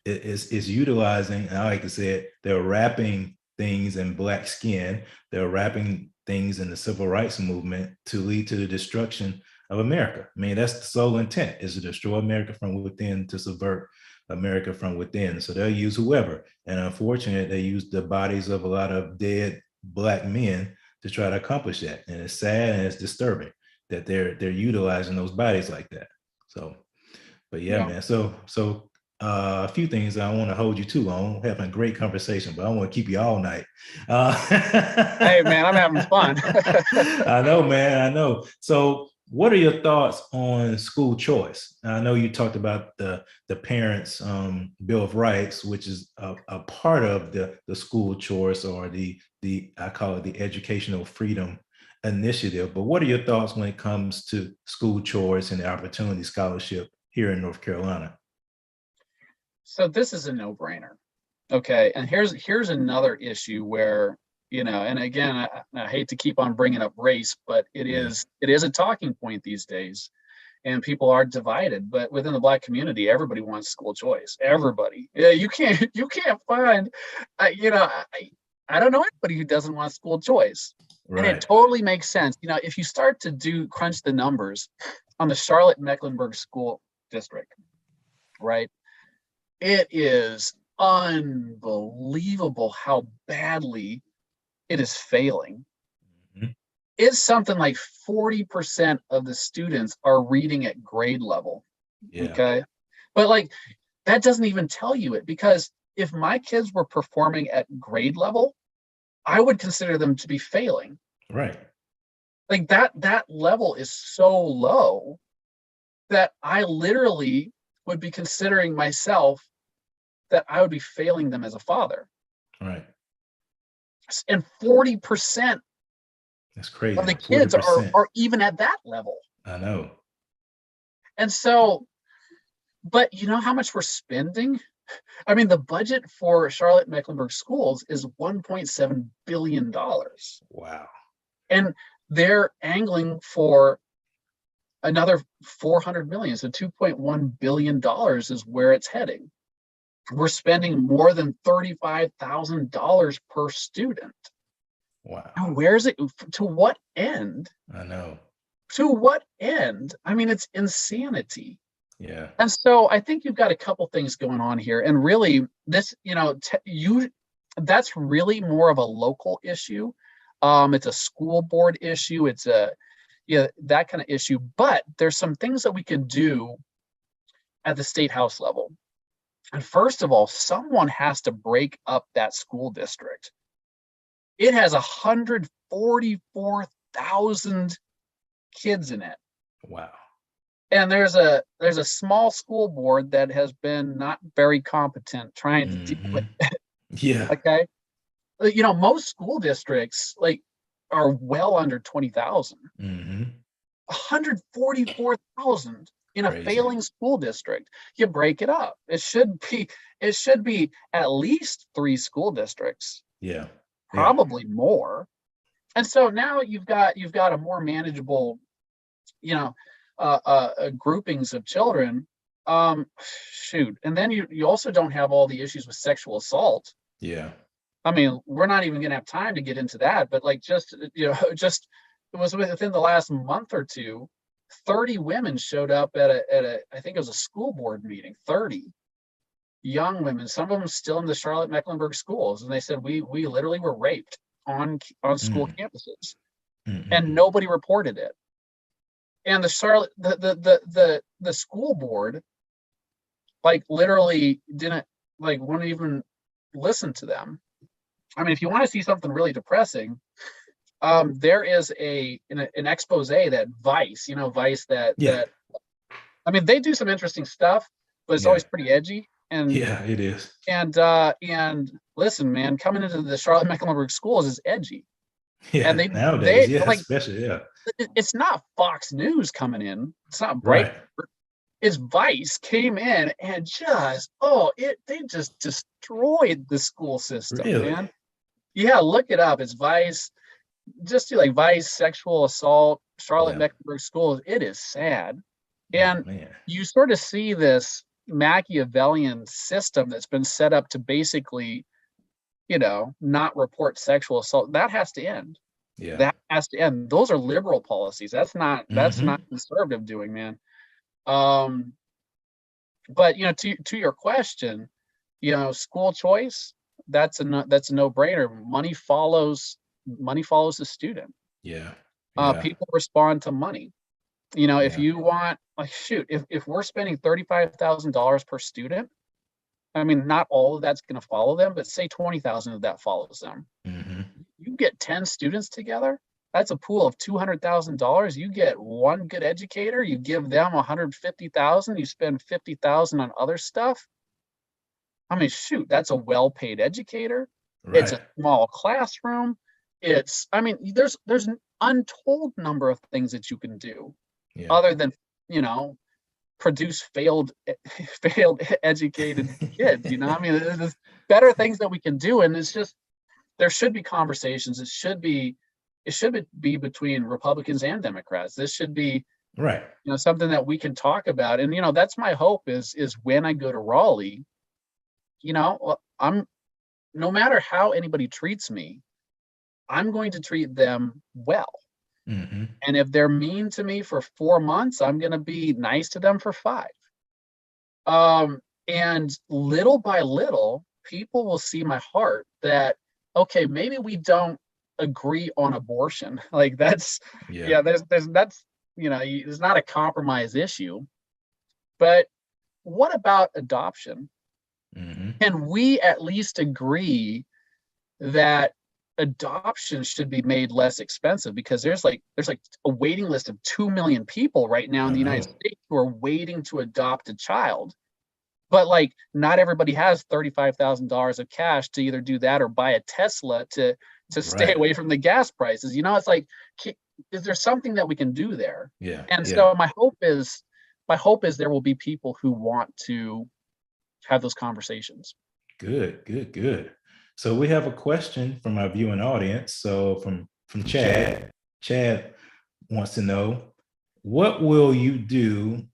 Is utilizing, and I like to say it, they're wrapping things in black skin, they're wrapping things in the civil rights movement to lead to the destruction of America. I mean, that's the sole intent, is to destroy America from within, to subvert America from within. So they'll use whoever. And unfortunately, they use the bodies of a lot of dead black men to try to accomplish that. And it's sad and it's disturbing that they're utilizing those bodies like that. So, but yeah, Yeah. man. So a few things. I don't want to hold you too long. We're having a great conversation, but I want to keep you all night. Hey, man, I'm having fun. I know, man. I know. So, what are your thoughts on school choice? I know you talked about the parents' Bill of Rights, which is a part of the school choice, or the I call it the educational freedom initiative. But what are your thoughts when it comes to school choice and the opportunity scholarship here in North Carolina? So this is a no-brainer. Okay, and here's another issue where, and again, I hate to keep on bringing up race, but Yeah. it is a talking point these days, and people are divided. But within the Black community, everybody wants school choice. Everybody, yeah, you can't find, I don't know anybody who doesn't want school choice, and it Right. totally makes sense. If you start to crunch the numbers on the Charlotte Mecklenburg School District, right? It is unbelievable how badly it is failing. Mhm. It's something like 40% of the students are reading at grade level. Yeah. Okay. But like that doesn't even tell you it, because if my kids were performing at grade level, I would consider them to be failing. Right. Like that level is so low that I literally would be considering myself that I would be failing them as a father. Right. And 40% That's of the crazy. kids 40%. are even at that level. I know. And so, but you know how much we're spending? I mean, the budget for Charlotte Mecklenburg schools is $1.7 billion. Wow. And they're angling for another 400 million. So $2.1 billion is where it's heading. We're spending more than $35,000 per student. Wow. Now, where's it? To what end? I know. To what end? I mean, it's insanity. Yeah. And so I think you've got a couple things going on here. And really, this, that's really more of a local issue. It's a school board issue. It's that kind of issue. But there's some things that we can do at the state house level. And first of all, someone has to break up that school district. It has 144,000 kids in it. Wow. And there's a small school board that has been not very competent trying to deal with Hmm. it. Yeah. Okay. Most school districts are well under 20,000. Hmm. 144,000 in a Crazy. failing school district. You break it up. It should be at least 3 school districts, Yeah. Yeah. probably more. And so now you've got a more manageable, groupings of children. Shoot, and then you also don't have all the issues with sexual assault. Yeah. I mean, we're not even going to have time to get into that, but just it was within the last month or two, 30 women showed up at a I think it was a school board meeting. 30 young women, some of them still in the Charlotte Mecklenburg schools, and they said we literally were raped on school Mm. campuses, and Mm-mm-mm. nobody reported it. And the Charlotte the school board literally didn't wouldn't even listen to them. I mean, if you want to see something really depressing, there is an expose that Vice Yeah. I mean, they do some interesting stuff, but it's Yeah. always pretty edgy. Yeah. It is. And listen, man, coming into the Charlotte Mecklenburg schools is edgy, and Yeah. they Nowadays. Yeah. like Especially. Yeah. it's not Fox News coming in, it's not Bright, Right. it's Vice came in and they just destroyed the school system, Really. man. Yeah, look it up. It's Vice. just do like vice, sexual assault, Charlotte Yeah. Mecklenburg schools. It is sad. Oh And man. you sort of see this Machiavellian system that's been set up to basically, not report sexual assault. That has to end. Yeah. That has to end. Those are liberal policies. That's not Hmm. conservative doing, man. Um, but to your question, school choice, that's a no-brainer. Money follows the student. Yeah. Yeah. People respond to money. If Yeah. you want, like, shoot, if we're spending $35,000 per student, I mean, not all of that's going to follow them, but say 20,000 of that follows them. Hmm. You get 10 students together, that's a pool of $200,000. You get one good educator, you give them 150,000, you spend 50,000 on other stuff. I mean, shoot, that's a well-paid educator. It's Right. a small classroom. I mean, there's an untold number of things that you can do Yeah. other than, you know, produce failed educated kids. I mean, there's better things that we can do, and it's just there should be conversations. It should be between Republicans and Democrats. This should be Right. something that we can talk about. And that's my hope is when I go to Raleigh, I'm no matter how anybody treats me, I'm going to treat them well. Hmm. And if they're mean to me for 4 months, I'm going to be nice to them for 5. And little by little, people will see my heart that, okay, maybe we don't agree on abortion. Like that's, Yeah. yeah, that's, it's not a compromise issue. But what about adoption? Hmm. Can we at least agree that adoption should be made less expensive? Because there's like a waiting list of 2 million people right now in I the United know. States who are waiting to adopt a child. But like not everybody has $35,000 of cash to either do that or buy a Tesla to stay Right. away from the gas prices. It's like, is there something that we can do there? Yeah. And Yeah. so my hope is there will be people who want to have those conversations. Good. Good. Good. So we have a question from our viewing audience. So from Chad. Chad wants to know, what will you do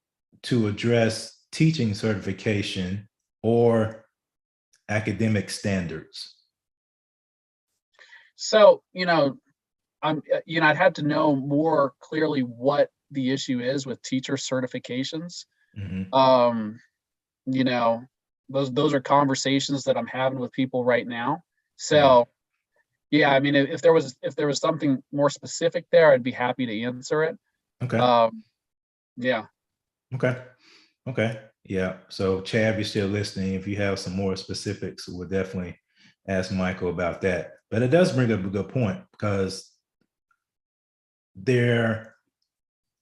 to address teaching certification or academic standards? So, I'd have to know more clearly what the issue is with teacher certifications. Hmm. Um, you know, those are conversations that I'm having with people right now. Yeah. So, yeah, I mean, if there was something more specific there, I'd be happy to answer it. Okay. Um, yeah. Okay. Okay. Yeah. So Chad, if you're still listening, if you have some more specifics, we'll definitely ask Michael about that. But it does bring up a good point because there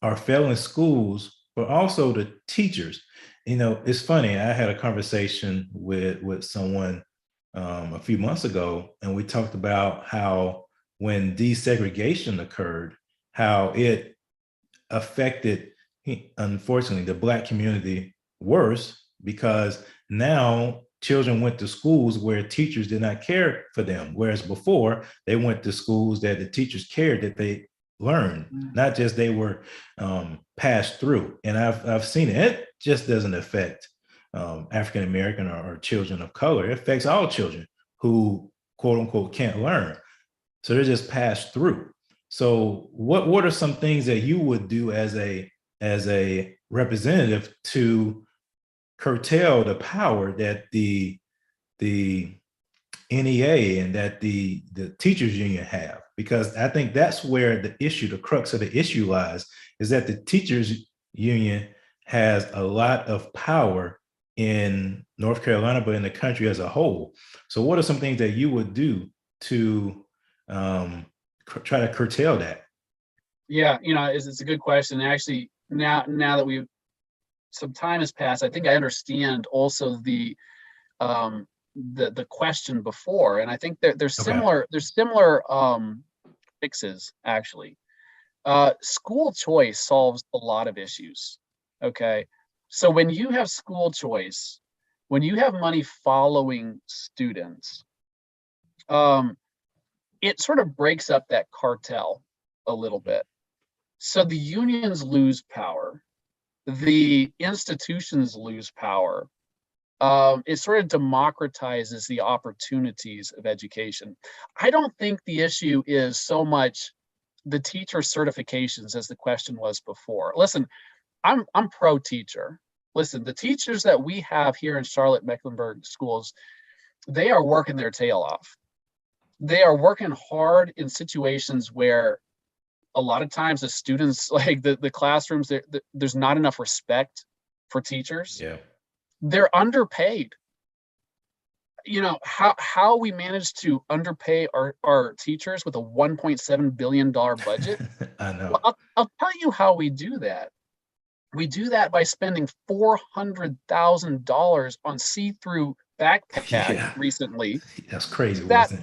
are failing schools, but also the teachers. It's funny. I had a conversation with someone a few months ago, and we talked about how when desegregation occurred, how it affected, unfortunately, the Black community worse because now children went to schools where teachers did not care for them, whereas before they went to schools that the teachers cared that they learned, Mm. not just they were passed through. And I've seen it. It just doesn't affect African American or children of color. It affects all children who quote unquote can't learn. So they're just passed through. So what are some things that you would do as a representative to curtail the power that the NEA and that the teachers union have? Because I think that's where the crux of the issue lies, is that the teachers union has a lot of power in North Carolina, but in the country as a whole. So what are some things that you would do to try to curtail that? Yeah, it's a good question. Actually, now that some time has passed, I think I understand also the question before, and I think there's Okay. similar fixes actually. School choice solves a lot of issues. Okay, so when you have school choice, when you have money following students, um, it sort of breaks up that cartel a little bit. So the unions lose power, the institutions lose power. It sort of democratizes the opportunities of education. I don't think the issue is so much the teacher certifications as the question was before. Listen, I'm pro teacher. Listen, the teachers that we have here in Charlotte Mecklenburg schools, they are working their tail off. They are working hard in situations where a lot of times the students, like the classrooms, there's not enough respect for teachers. Yeah. They're underpaid. You know, how we managed to underpay our teachers with a $1.7 billion budget. I know. Well, I'll tell you how we do that. We do that by spending $400,000 on see-through backpacks Yeah. recently That's crazy, that wasn't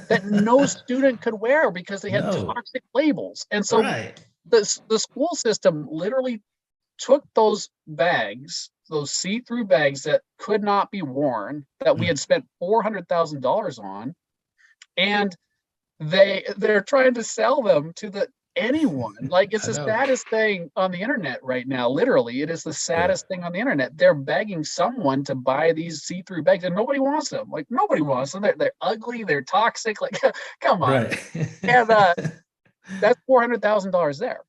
that it? no student could wear because they had No. toxic labels. And so Right. the school system literally took those bags, those see-through bags that could not be worn, that we had spent $400,000 on, and they're trying to sell them to anyone. Like, it's I the know. saddest thing on the internet right now. Literally, it is the Yeah. saddest thing on the internet. They're begging someone to buy these see-through bags, and nobody wants them. Like, nobody wants them. They're ugly. They're toxic. Like, come on. Right. And that's $400,000 there.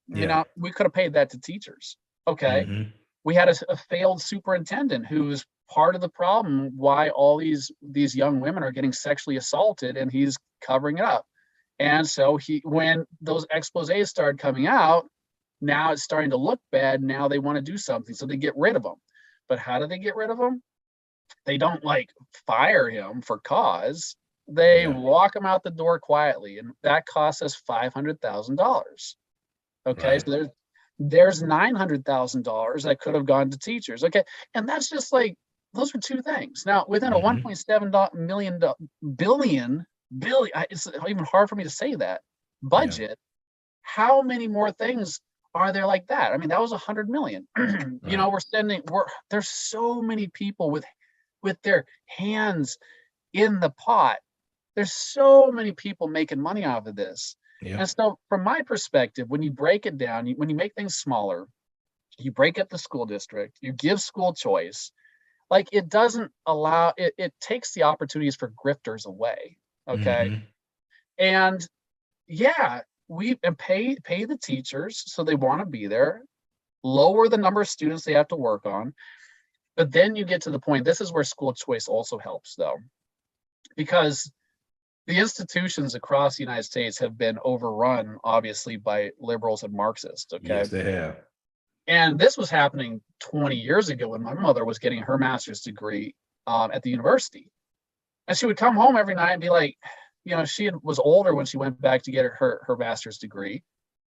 You Yeah. know, we could have paid that to teachers. Okay. Hmm. We had a failed superintendent who's part of the problem why all these young women are getting sexually assaulted, and he's covering it up. And so when those exposés started coming out, now it's starting to look bad. Now they want to do something, so they get rid of them. But how do they get rid of them? They don't like fire him for cause. They Yeah. walk him out the door quietly, and that costs us $500,000. Okay, Right. so there's $900,000 that could have gone to teachers. Okay, and that's just like, those are two things. Now, within a Hmm. 1.7 billion, it's even hard for me to say that Yeah. budget. How many more things are there like that? I mean, that was 100 million. You Right. know, there's so many people with their hands in the pot. There's so many people making money off of this. Yeah. And so, from my perspective, when you break it down, when you make things smaller, you break up the school district, you give school choice, like, it doesn't allow it takes the opportunities for grifters away. Okay. Hmm. And yeah, we and pay the teachers so they want to be there, lower the number of students they have to work on. But then you get to the point, this is where school choice also helps, though, because the institutions across the United States have been overrun, obviously, by liberals and Marxists. Okay. Yes, they have. And this was happening 20 years ago when my mother was getting her master's degree at the university. And she would come home every night and be like, you know, she was older when she went back to get her master's degree.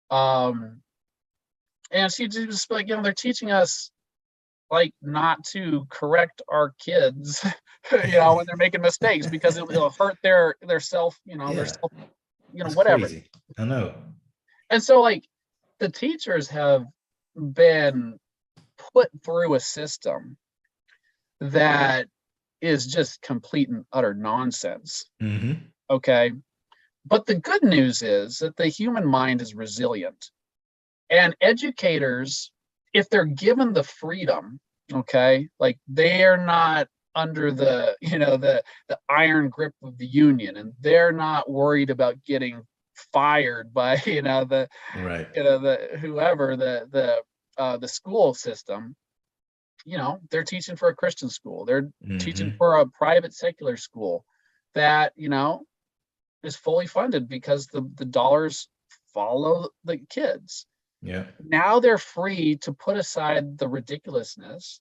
Um, and she'd just be like, you know, they're teaching us like not to correct our kids, you know, when they're making mistakes, because it'll hurt their self, you know, their Yeah. self, you know, That's whatever. crazy. I know. And so, like, the teachers have been put through a system that is just complete and utter nonsense. Hmm. Okay. But the good news is that the human mind is resilient. And educators, if they're given the freedom, okay, like, they're not under the, you know, the iron grip of the union, and they're not worried about getting fired by, you know, Right. the whoever the school system. You know, they're teaching for a Christian school, they're teaching Hmm. for a private secular school that, you know, is fully funded because the dollars follow the kids. Yeah. Now they're free to put aside the ridiculousness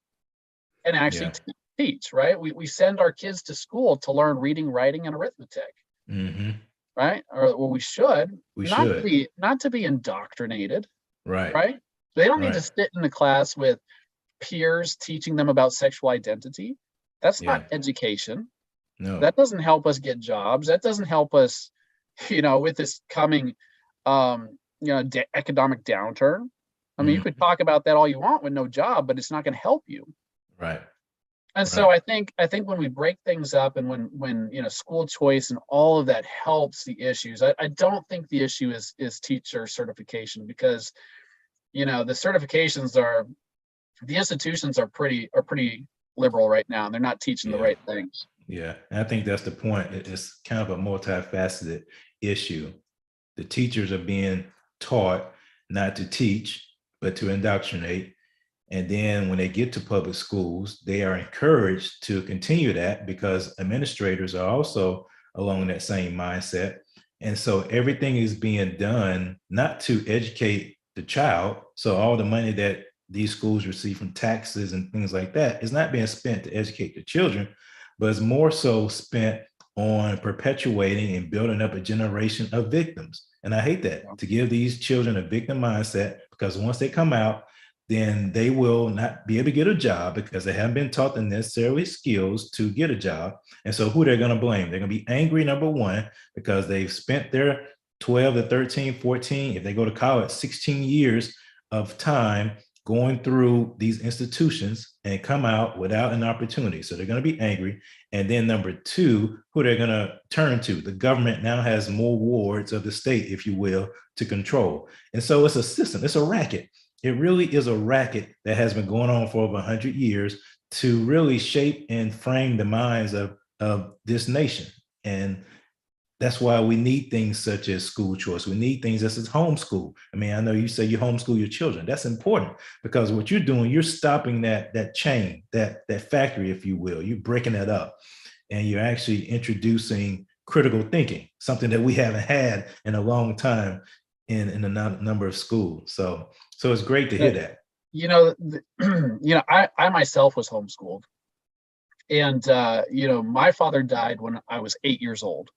and actually Yeah. teach, right? We send our kids to school to learn reading, writing, and arithmetic, Hmm. right? Or we should, We not to should. be indoctrinated, Right. right? They don't need to Right. sit in the class with peers teaching them about sexual identity. That's not Yeah. education. No. That doesn't help us get jobs. That doesn't help us, you know, with this coming, you know, economic downturn. I mean, you could Hmm. talk about that all you want with no job, but it's not going to help you. Right. And Right. so I think when we break things up, and when school choice and all of that helps the issues, I don't think the issue is teacher certification, because the certifications are the institutions are pretty liberal right now, and they're not teaching the Yeah. right things. Yeah. And I think that's the point. It's kind of a multifaceted issue. The teachers are being taught not to teach, but to indoctrinate. And then when they get to public schools, they are encouraged to continue that because administrators are also along that same mindset. And so everything is being done not to educate the child. So all the money that these schools receive from taxes and things like that is not being spent to educate the children, but it's more so spent on perpetuating and building up a generation of victims. And I hate that, to give these children a victim mindset, because once they come out, then they will not be able to get a job because they haven't been taught the necessary skills to get a job. And so who they're going to blame? They're going to be angry, number one, because they've spent their 12 to 13, 14, if they go to college, 16 years of time going through these institutions and come out without an opportunity. So they're going to be angry. And then number two, who they're going to turn to. The government now has more wards of the state, if you will, to control. And so it's a system, it's a racket. It really is a racket that has been going on for over 100 years to really shape and frame the minds of this nation. And that's why we need things such as school choice. We need things such as homeschool. I mean, I know you say you homeschool your children. That's important because what you're doing, you're stopping that chain, that factory, if you will. You're breaking that up, and you're actually introducing critical thinking, something that we haven't had in a long time in a number of schools. So it's great to Uh, hear that. I myself was homeschooled, and my father died when I was 8 years old.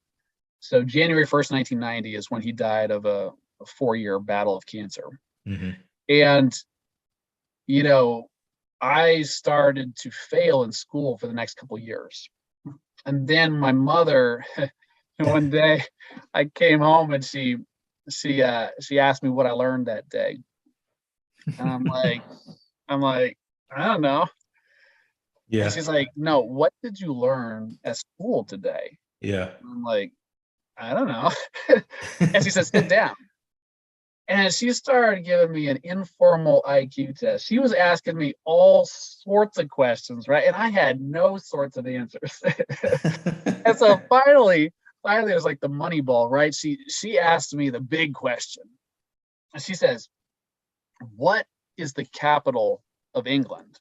So January 1st, 1990 is when he died of a 4-year battle of cancer. Mhm. And you know, I started to fail in school for the next couple of years. And then my mother, one day, I came home and she asked me what I learned that day, and I'm like, I don't know. And Yeah, she's like, no, what did you learn at school today? yeah. And I'm like, I don't know. And she said, sit down. And she started giving me an informal IQ test. She was asking me all sorts of questions, right? And I had no sorts of answers. And so finally, it was like the money ball, right? She asked me the big question. And she says, what is the capital of England?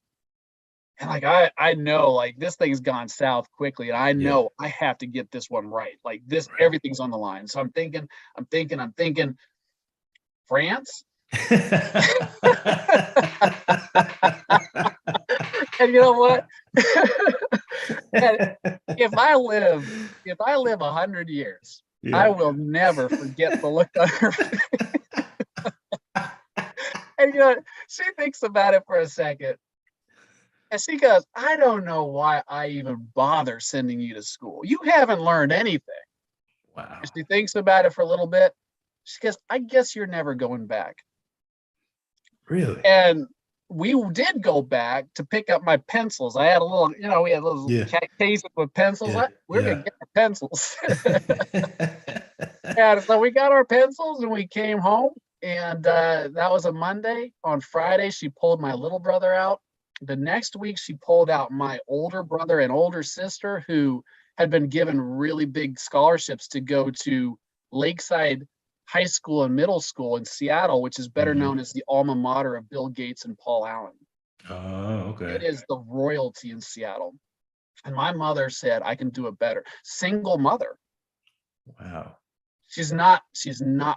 And like I know like this thing's gone south quickly, and I Yeah, know I have to get this one right. Like this, right. everything's on the line. So I'm thinking, France. And you know what? And if I live 100 years, I Yeah. will never forget the look on her face. And she thinks about it for a second, and she goes, "I don't know why I even bother sending you to school. You haven't learned anything." And Wow. she thinks about it for a little bit. She goes, "I guess you're never going back." Really? And we did go back to pick up my pencils. I had a little, we had little Yeah, cases with pencils. yeah, We're gonna yeah. get the pencils. And so we got our pencils and we came home. And that was a Monday. On Friday, she pulled my little brother out. The next week, she pulled out my older brother and older sister, who had been given really big scholarships to go to Lakeside High School and Middle School in Seattle, which is better Mhm. known as the alma mater of Bill Gates and Paul Allen. Oh, It okay. is the royalty in Seattle. And my mother said, I can do it better. Single mother. Wow. She's not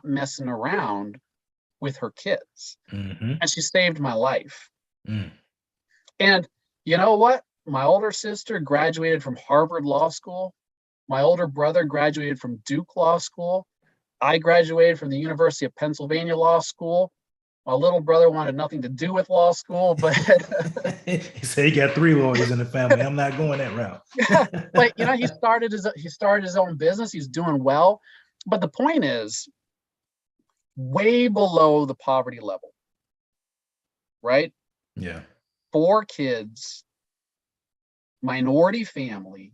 messing around with her kids. Mhm. And she saved my life. Mm. And you know what? My older sister graduated from Harvard Law School. My older brother graduated from Duke Law School. I graduated from the University of Pennsylvania Law School. My little brother wanted nothing to do with law school, but He said he got three lawyers in the family. I'm not going that yeah, but route. he started his own business. He's doing well. But the point is, way below the poverty level, right? Yeah. 4 kids, minority family.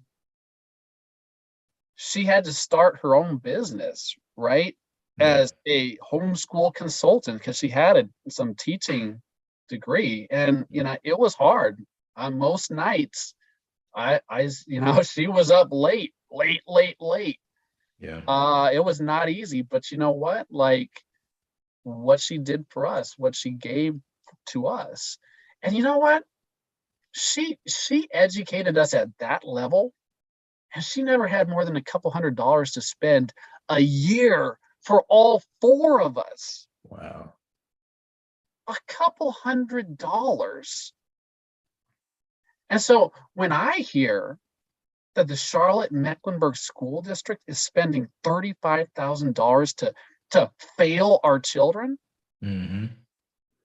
She had to start her own business, right? Yeah. As a homeschool consultant because she had some teaching degree, and it was hard. On most nights, she was up late, late, late, late. Yeah. It was not easy, but you know what? Like what she did for us, what she gave to us, and you know what? She educated us at that level, and she never had more than a couple $100s to spend a year for all four of us. Wow. A couple $100s. And so when I hear that the Charlotte Mecklenburg School District is spending $35,000 to fail our children, Mm-hmm.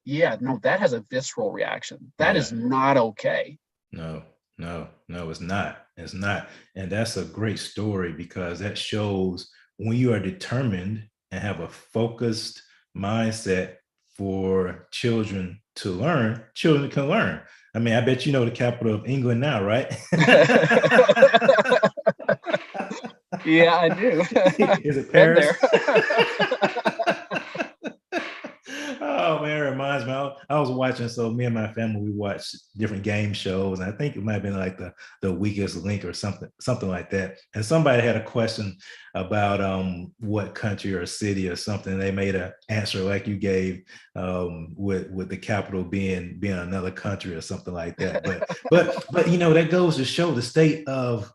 yeah, no, that has a visceral reaction. That Yeah. is not okay. No, no, it's not. It's not. And that's a great story because that shows when you are determined and have a focused mindset for children to learn, children can learn. I mean, I bet you know the capital of England now, right? Yeah, I do. Is it Been Paris? there. Oh man, it reminds me. I was watching. So me and my family, we watched different game shows. And I think it might have been like the Weakest Link or something like that. And somebody had a question about what country or city or something. They made an answer like you gave, with the capital being another country or something like that. But that goes to show the state of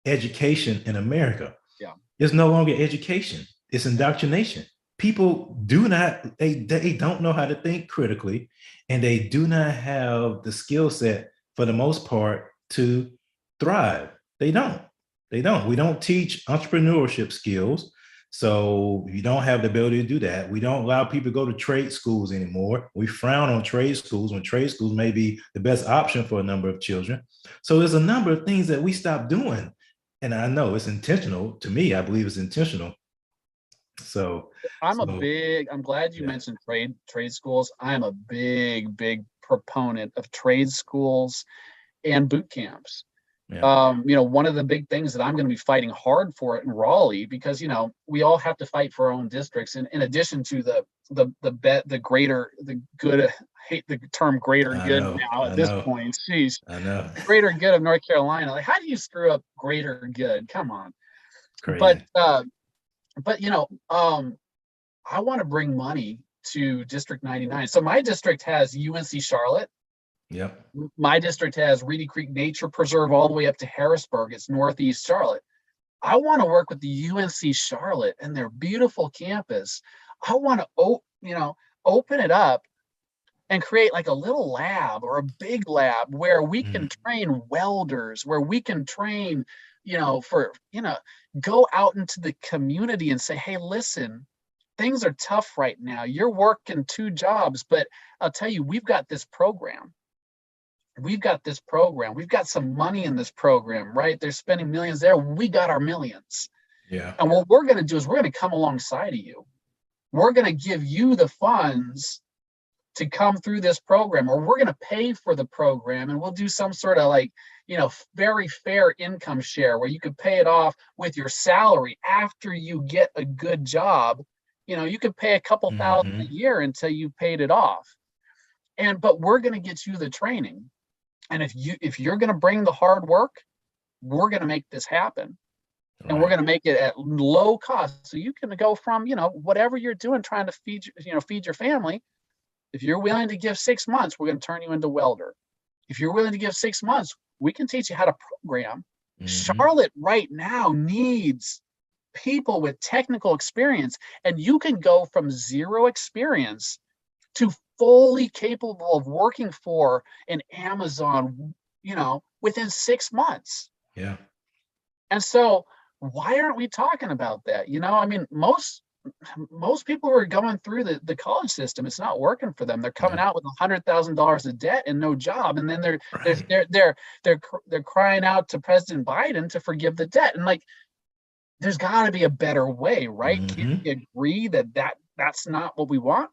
education in America. Yeah. It's no longer education. It's indoctrination. People they don't know how to think critically, and they do not have the skill set for the most part to thrive. They don't. We don't teach entrepreneurship skills. So you don't have the ability to do that. We don't allow people to go to trade schools anymore. We frown on trade schools when trade schools may be the best option for a number of children. So there's a number of things that we stopped doing. And I know it's intentional. To me, I believe it's intentional. So, I'm so glad you yeah, mentioned trade schools. I'm a big proponent of trade schools and boot camps. yeah, One of the big things that I'm going to be fighting hard for it in Raleigh, because we all have to fight for our own districts, and in addition to the greater the good. I hate the term greater good now at this point. Jeez, I know. the greater good of North Carolina. Like, how do you screw up greater good? Come on. But Crazy. I want to bring money to District 99. So my district has UNC Charlotte. Yep. My district has Reedy Creek Nature Preserve all the way up to Harrisburg. It's Northeast Charlotte. I want to work with the UNC Charlotte and their beautiful campus. I want to, open it up and create like a little lab or a big lab where we can train welders, where we can train, go out into the community and say, hey, listen, things are tough right now. You're working 2 jobs, but I'll tell you, we've got this program. We've got this program. We've got some money in this program, right? They're spending millions there. We got our millions. Yeah. And what we're going to do is we're going to come alongside of you. We're going to give you the funds to come through this program, or we're going to pay for the program, and we'll do some sort of very fair income share where you could pay it off with your salary after you get a good job. You could pay a couple thousand a year until you paid it off. But we're going to get you the training. And if you're going to bring the hard work, we're going to make this happen. Right. And we're going to make it at low cost. So you can go from, whatever you're doing, trying to feed your family. If you're willing to give 6 months, we're going to turn you into welder. If you're willing to give 6 months, we can teach you how to program. Charlotte right now needs people with technical experience, and you can go from zero experience to fully capable of working for an Amazon, within 6 months. Yeah. And so why aren't we talking about that? I mean, most people who are going through the college system, it's not working for them. They're coming out with $100,000 of debt and no job, and then they're crying out to President Biden to forgive the debt. And there's got to be a better way, right? Can we agree that that's not what we want?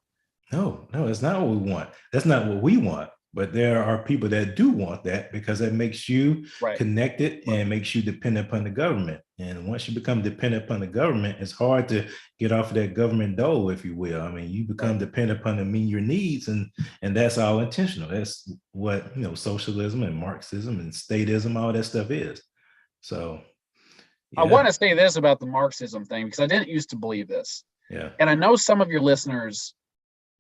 No, it's not what we want. That's not what we want. But there are people that do want that because it makes you Right. connected and makes you dependent upon the government. And once you become dependent upon the government, it's hard to get off of that government dole, if you will. I mean, you become dependent upon to meet your needs, and that's all intentional. That's what socialism and Marxism and statism, all that stuff is. So, I yeah, want to say this about the Marxism thing because I didn't used to believe this, yeah, and I know some of your listeners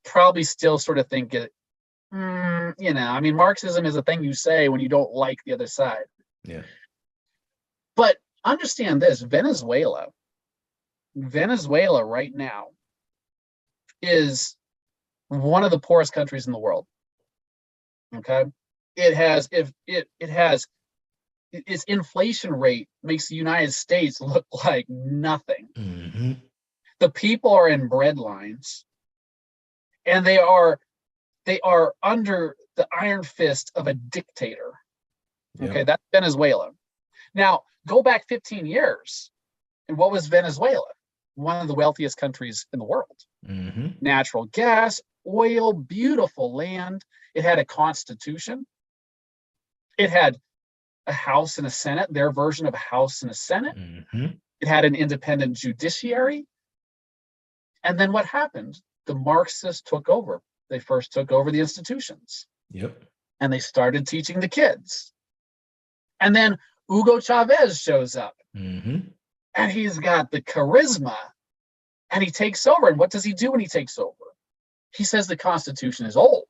probably still sort of think it. I mean, Marxism is a thing you say when you don't like the other side. yeah, But understand this: Venezuela right now is one of the poorest countries in the world. Okay, it has if it has its inflation rate makes the United States look like nothing. mm-hmm. The people are in bread lines, and they are under the iron fist of a dictator. Okay, Yep. that's Venezuela. Now, go back 15 years, and what was Venezuela? One of the wealthiest countries in the world. Mm-hmm. Natural gas, oil, beautiful land. It had a constitution. It had a House and a Senate, their version of a House and a Senate. Mm-hmm. It had an independent judiciary. And then what happened? The Marxists took over. They first took over the institutions Yep. and they started teaching the kids. And then Hugo Chavez shows up Mm-hmm. and he's got the charisma and he takes over. And what does he do when he takes over? He says the Constitution is old.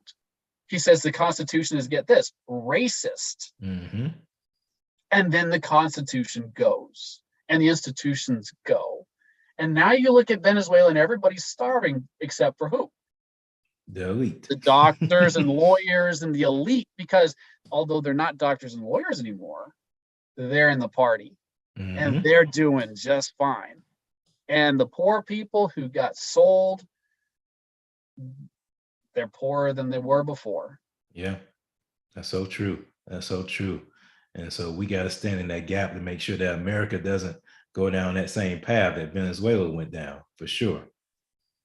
He says the Constitution is, get this, racist. Mm-hmm. And then the Constitution goes and the institutions go. And now you look at Venezuela and everybody's starving except for who? The elite. The doctors and lawyers and the elite, because although they're not doctors and lawyers anymore, they're in the party and Mm-hmm. they're doing just fine. And the poor people who got sold, they're poorer than they were before. Yeah, that's so true. That's so true. And so we got to stand in that gap to make sure that America doesn't go down that same path that Venezuela went down, for sure.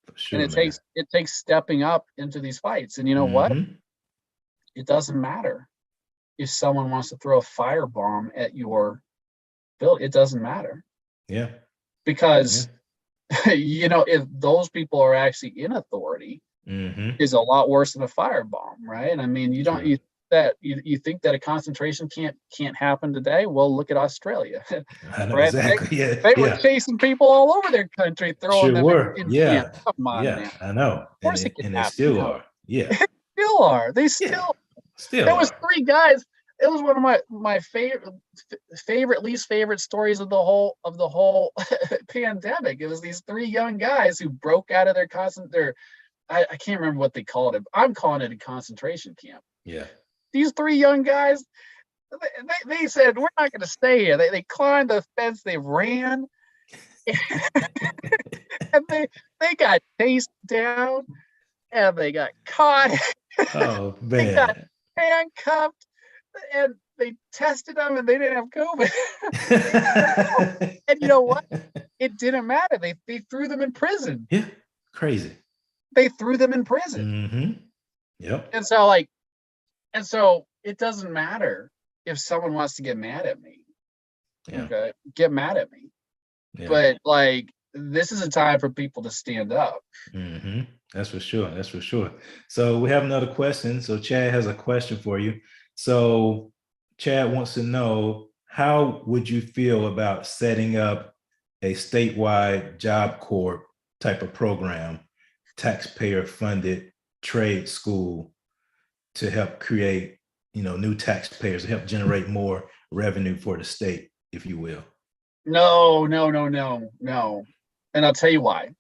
For And sure, man. it takes stepping up into these fights. And you know what? Mm-hmm. It doesn't matter if someone wants to throw a firebomb at your building. It doesn't matter Yeah. because Yeah. if those people are actually in authority, Mm-hmm. is a lot worse than a firebomb, right? I mean, you don't True. you think that a concentration can't happen today? Well, look at Australia, I know right? exactly. Yeah. They were Yeah. chasing people all over their country, throwing Sure them were. in camp. Yeah. Come on, Yeah. man. Of I know. course it can And they happen. still No, are. Yeah. still are. They Yeah. still. Still There was are. three guys. It was one of my least favorite stories of the whole pandemic. It was these three young guys who broke out of their I can't remember what they called it. I'm calling it a concentration camp. Yeah. These three young guys, they said, we're not going to stay here. They climbed the fence, they ran, and they got chased down, and they got caught. Oh They got man. handcuffed, and they tested them, and they didn't have COVID. And you know what? It didn't matter. They threw them in prison. Yeah. Crazy. They threw them in prison. Mm-hmm. Yep. And so it doesn't matter if someone wants to get mad at me. Yeah. Okay, get mad at me. Yeah. But this is a time for people to stand up. Mm-hmm. That's for sure. That's for sure. So we have another question. So Chad has a question for you. So Chad wants to know, how would you feel about setting up a statewide Job Corps type of program, taxpayer funded trade school, to help create, new taxpayers, to help generate more revenue for the state, if you will? No. And I'll tell you why.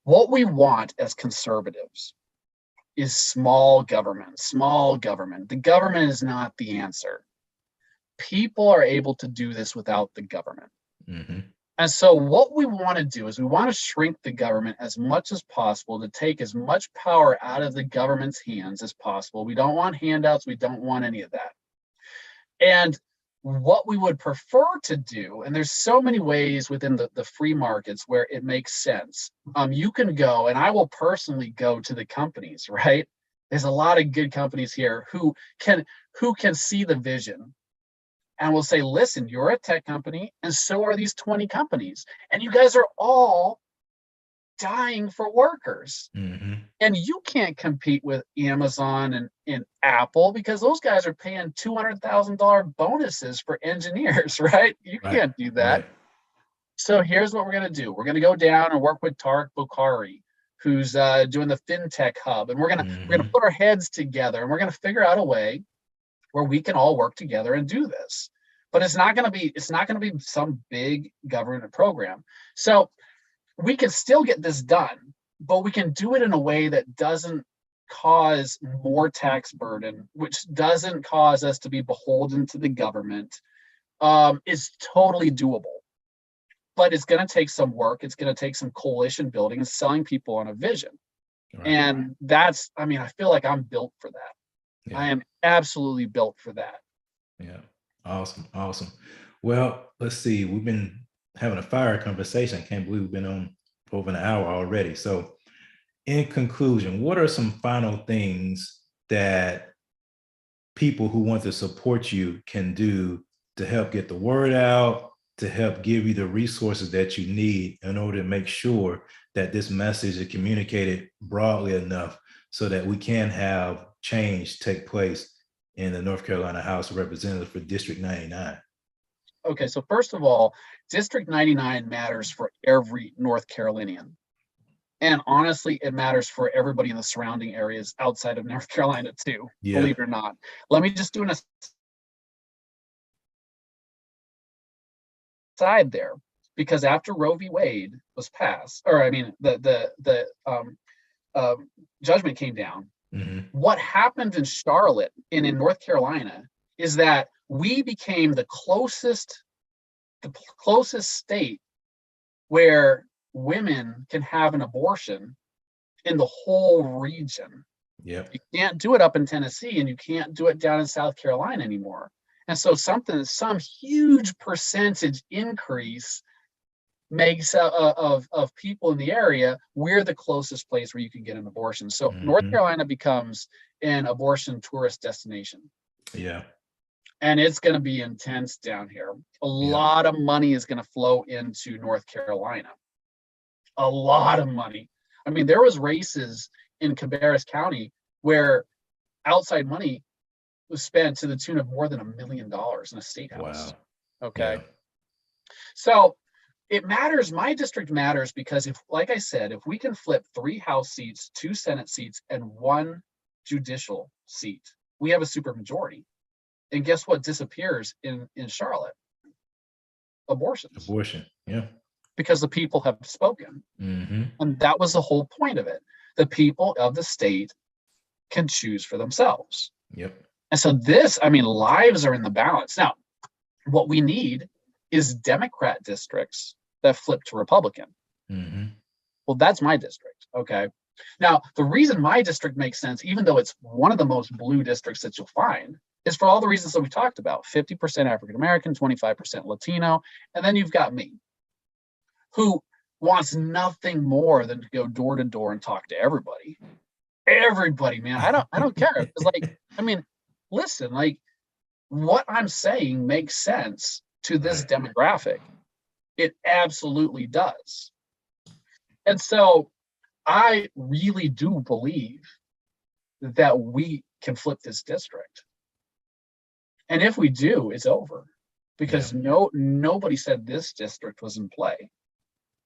What we want as conservatives is small government. The government is not the answer. People are able to do this without the government. Mm-hmm. And so what we want to do is we want to shrink the government as much as possible to take as much power out of the government's hands as possible. We don't want handouts. We don't want any of that. And what we would prefer to do, and there's so many ways within the free markets where it makes sense. You can go, and I will personally go to the companies, right? There's a lot of good companies here who can see the vision and will say, listen, you're a tech company, and so are these 20 companies, and you guys are all dying for workers. Mm-hmm. And you can't compete with Amazon and Apple because those guys are paying $200,000 bonuses for engineers, right? You Right. can't do that. Right. So here's what we're going to do. We're going to go down and work with Tarek Bukhari, who's doing the FinTech Hub. And we're going to Mm-hmm. put our heads together, and we're going to figure out a way where we can all work together and do this. But it's not going to be some big government program. So we can still get this done, but we can do it in a way that doesn't cause more tax burden, which doesn't cause us to be beholden to the government. Is totally doable, but it's going to take some work. It's going to take some coalition building and selling people on a vision. Right. And that's, I mean, I feel like I'm built for that. Yeah. I am absolutely built for that. Yeah. Awesome. Awesome. Well, let's see. We've been having a fire conversation. I can't believe we've been on for over an hour already. So, in conclusion, what are some final things that people who want to support you can do to help get the word out, to help give you the resources that you need in order to make sure that this message is communicated broadly enough so that we can have change take place in the North Carolina House of Representatives for District 99? Okay, so first of all, District 99 matters for every North Carolinian. And honestly, it matters for everybody in the surrounding areas outside of North Carolina too, Yeah. believe it or not. Let me just do an aside there, because after Roe v. Wade was passed, or I mean, the judgment came down, Mm-hmm. what happened in Charlotte and in North Carolina is that we became the closest state where women can have an abortion in the whole region. Yep. You can't do it up in Tennessee, and you can't do it down in South Carolina anymore. And so some huge percentage increase makes of people in the area, we're the closest place where you can get an abortion. So North Mm-hmm. Carolina becomes an abortion tourist destination. Yeah. And it's going to be intense down here. A lot of money is going to flow into North Carolina. A lot of money. I mean, there was races in Cabarrus County where outside money was spent to the tune of more than $1 million in a state house. Wow. Okay. Yeah. So it matters. My district matters because if, like I said, if we can flip 3 House seats, 2 Senate seats, and 1 judicial seat, we have a supermajority. And guess what disappears in Charlotte? Abortions. Abortion. Yeah. Because the people have spoken. Mm-hmm. And that was the whole point of it. The people of the state can choose for themselves. Yep. And so this, I mean, lives are in the balance. Now, what we need is Democrat districts that flip to Republican. Mm-hmm. Well, that's my district. Okay. Now, the reason my district makes sense, even though it's one of the most blue districts that you'll find, is for all the reasons that we talked about. 50% African American, 25% Latino, and then you've got me, who wants nothing more than to go door to door and talk to everybody. Everybody, man. I don't care. It's like, I mean, listen, like what I'm saying makes sense to this demographic. It absolutely does. And so I really do believe that we can flip this district. And if we do, it's over, because nobody said this district was in play.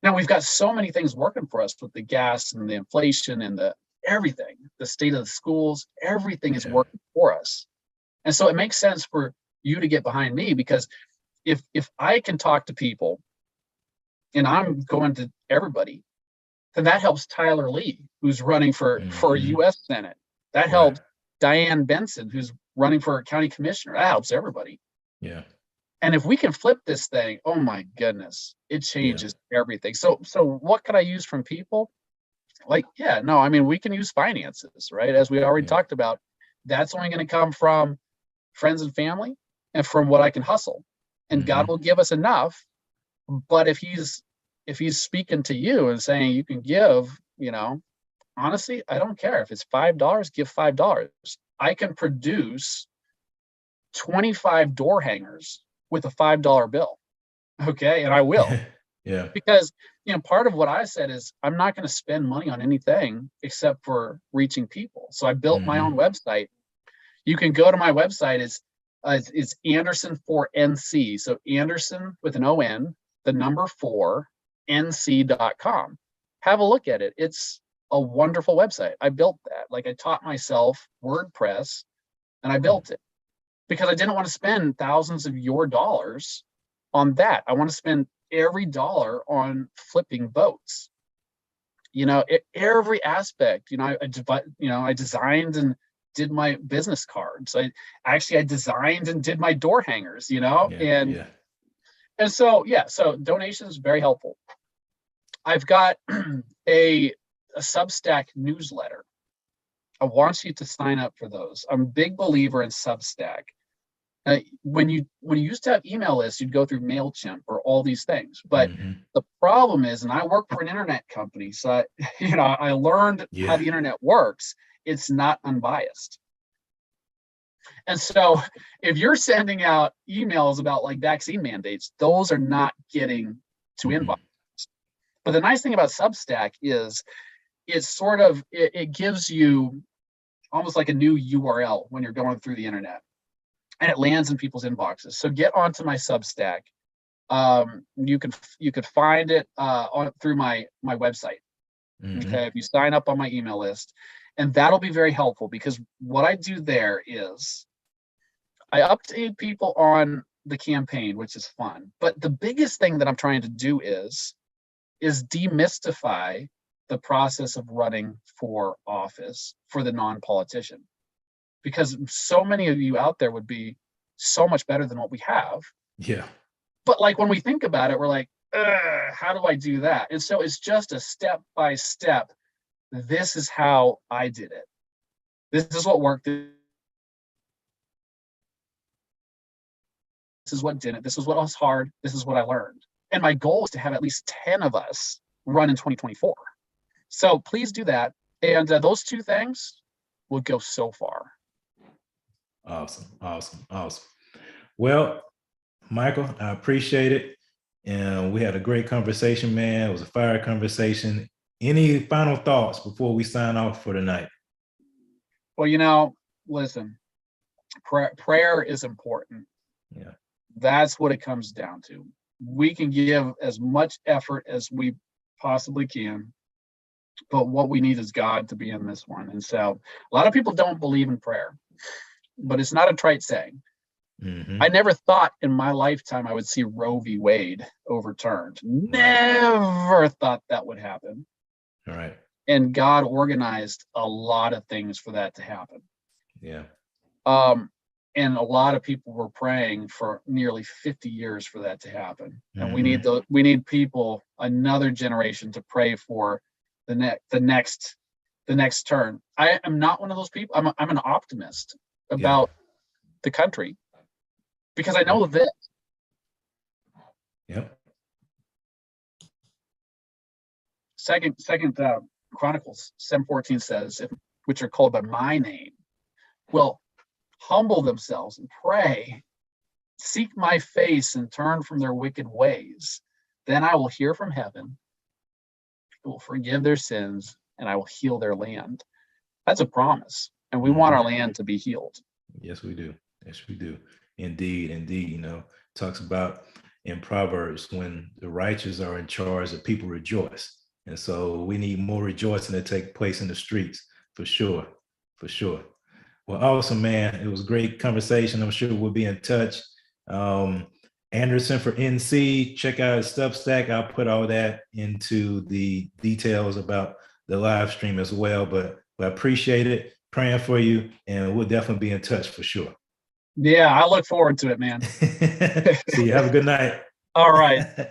Now we've got so many things working for us with the gas and the inflation and the everything, the state of the schools, everything is working for us. And so it makes sense for you to get behind me, because if I can talk to people and I'm going to everybody, then that helps Tyler Lee, who's running for U.S. Senate. That helps Diane Benson, who's running for a county commissioner. That helps everybody. Yeah. And if we can flip this thing, oh my goodness, it changes everything. So what could I use from people? Like, I mean, we can use finances, right? As we already talked about, that's only going to come from friends and family and from what I can hustle. And God will give us enough. But if he's speaking to you and saying you can give, $100,000 honestly, I don't care if it's $5, give $5. I can produce 25 door hangers with a $5 bill. Okay. And I will, Yeah. because, part of what I said is I'm not going to spend money on anything except for reaching people. So I built my own website. You can go to my website. It's Anderson for NC. So Anderson with an ON, the number 4, NC.com. Have a look at it. It's a wonderful website. I built that. Like, I taught myself WordPress and I built it because I didn't want to spend thousands of your dollars on that. I want to spend every dollar on flipping boats. Every aspect. I designed and did my business cards. I designed and did my door hangers. And so donation is very helpful. I've got a Substack newsletter. I want you to sign up for those. I'm a big believer in Substack. When you used to have email lists, you'd go through MailChimp or all these things. But the problem is, and I work for an internet company, so I learned how the internet works. It's not unbiased. And so if you're sending out emails about like vaccine mandates, those are not getting to inbox. But the nice thing about Substack is it gives you almost like a new URL when you're going through the internet, and it lands in people's inboxes. So get onto my Substack. You could find it through my website. Okay, if you sign up on my email list, and that'll be very helpful, because what I do there is I update people on the campaign, which is fun. But the biggest thing that I'm trying to do is demystify the process of running for office for the non-politician, because so many of you out there would be so much better than what we have. Yeah. But like, when we think about it, we're like, how do I do that? And so it's just a step by step. This is how I did it. This is what worked. This is what didn't. This is what was hard. This is what I learned. And my goal is to have at least 10 of us run in 2024. So please do that. And those two things will go so far. Awesome. Well, Michael, I appreciate it. And we had a great conversation, man. It was a fire conversation. Any final thoughts before we sign off for tonight? Well, listen, prayer is important. Yeah. That's what it comes down to. We can give as much effort as we possibly can, but what we need is God to be in this one. And so a lot of people don't believe in prayer, but it's not a trite saying. I never thought in my lifetime I would see Roe v. Wade overturned. Never thought that would happen. All right. And God organized a lot of things for that to happen. Yeah. And a lot of people were praying for nearly 50 years for that to happen. And we need people, another generation, to pray for the next turn. I am not one of those people. I'm an optimist about the country, because I know that. Yep. Second Chronicles 7:14 says, which are called by my name, will humble themselves and pray, seek my face and turn from their wicked ways. Then I will hear from heaven, will forgive their sins, and I will heal their land. That's a promise. And we want our land to be healed. Yes, we do. Indeed. Talks about in Proverbs, when the righteous are in charge, the people rejoice. And so we need more rejoicing to take place in the streets, for sure. Well, awesome, man. It was a great conversation. I'm sure we'll be in touch. Anderson for NC, check out his Substack. I'll put all that into the details about the live stream as well. But I appreciate it. Praying for you, and we'll definitely be in touch for sure. Yeah, I look forward to it, man. See you. Have a good night. All right.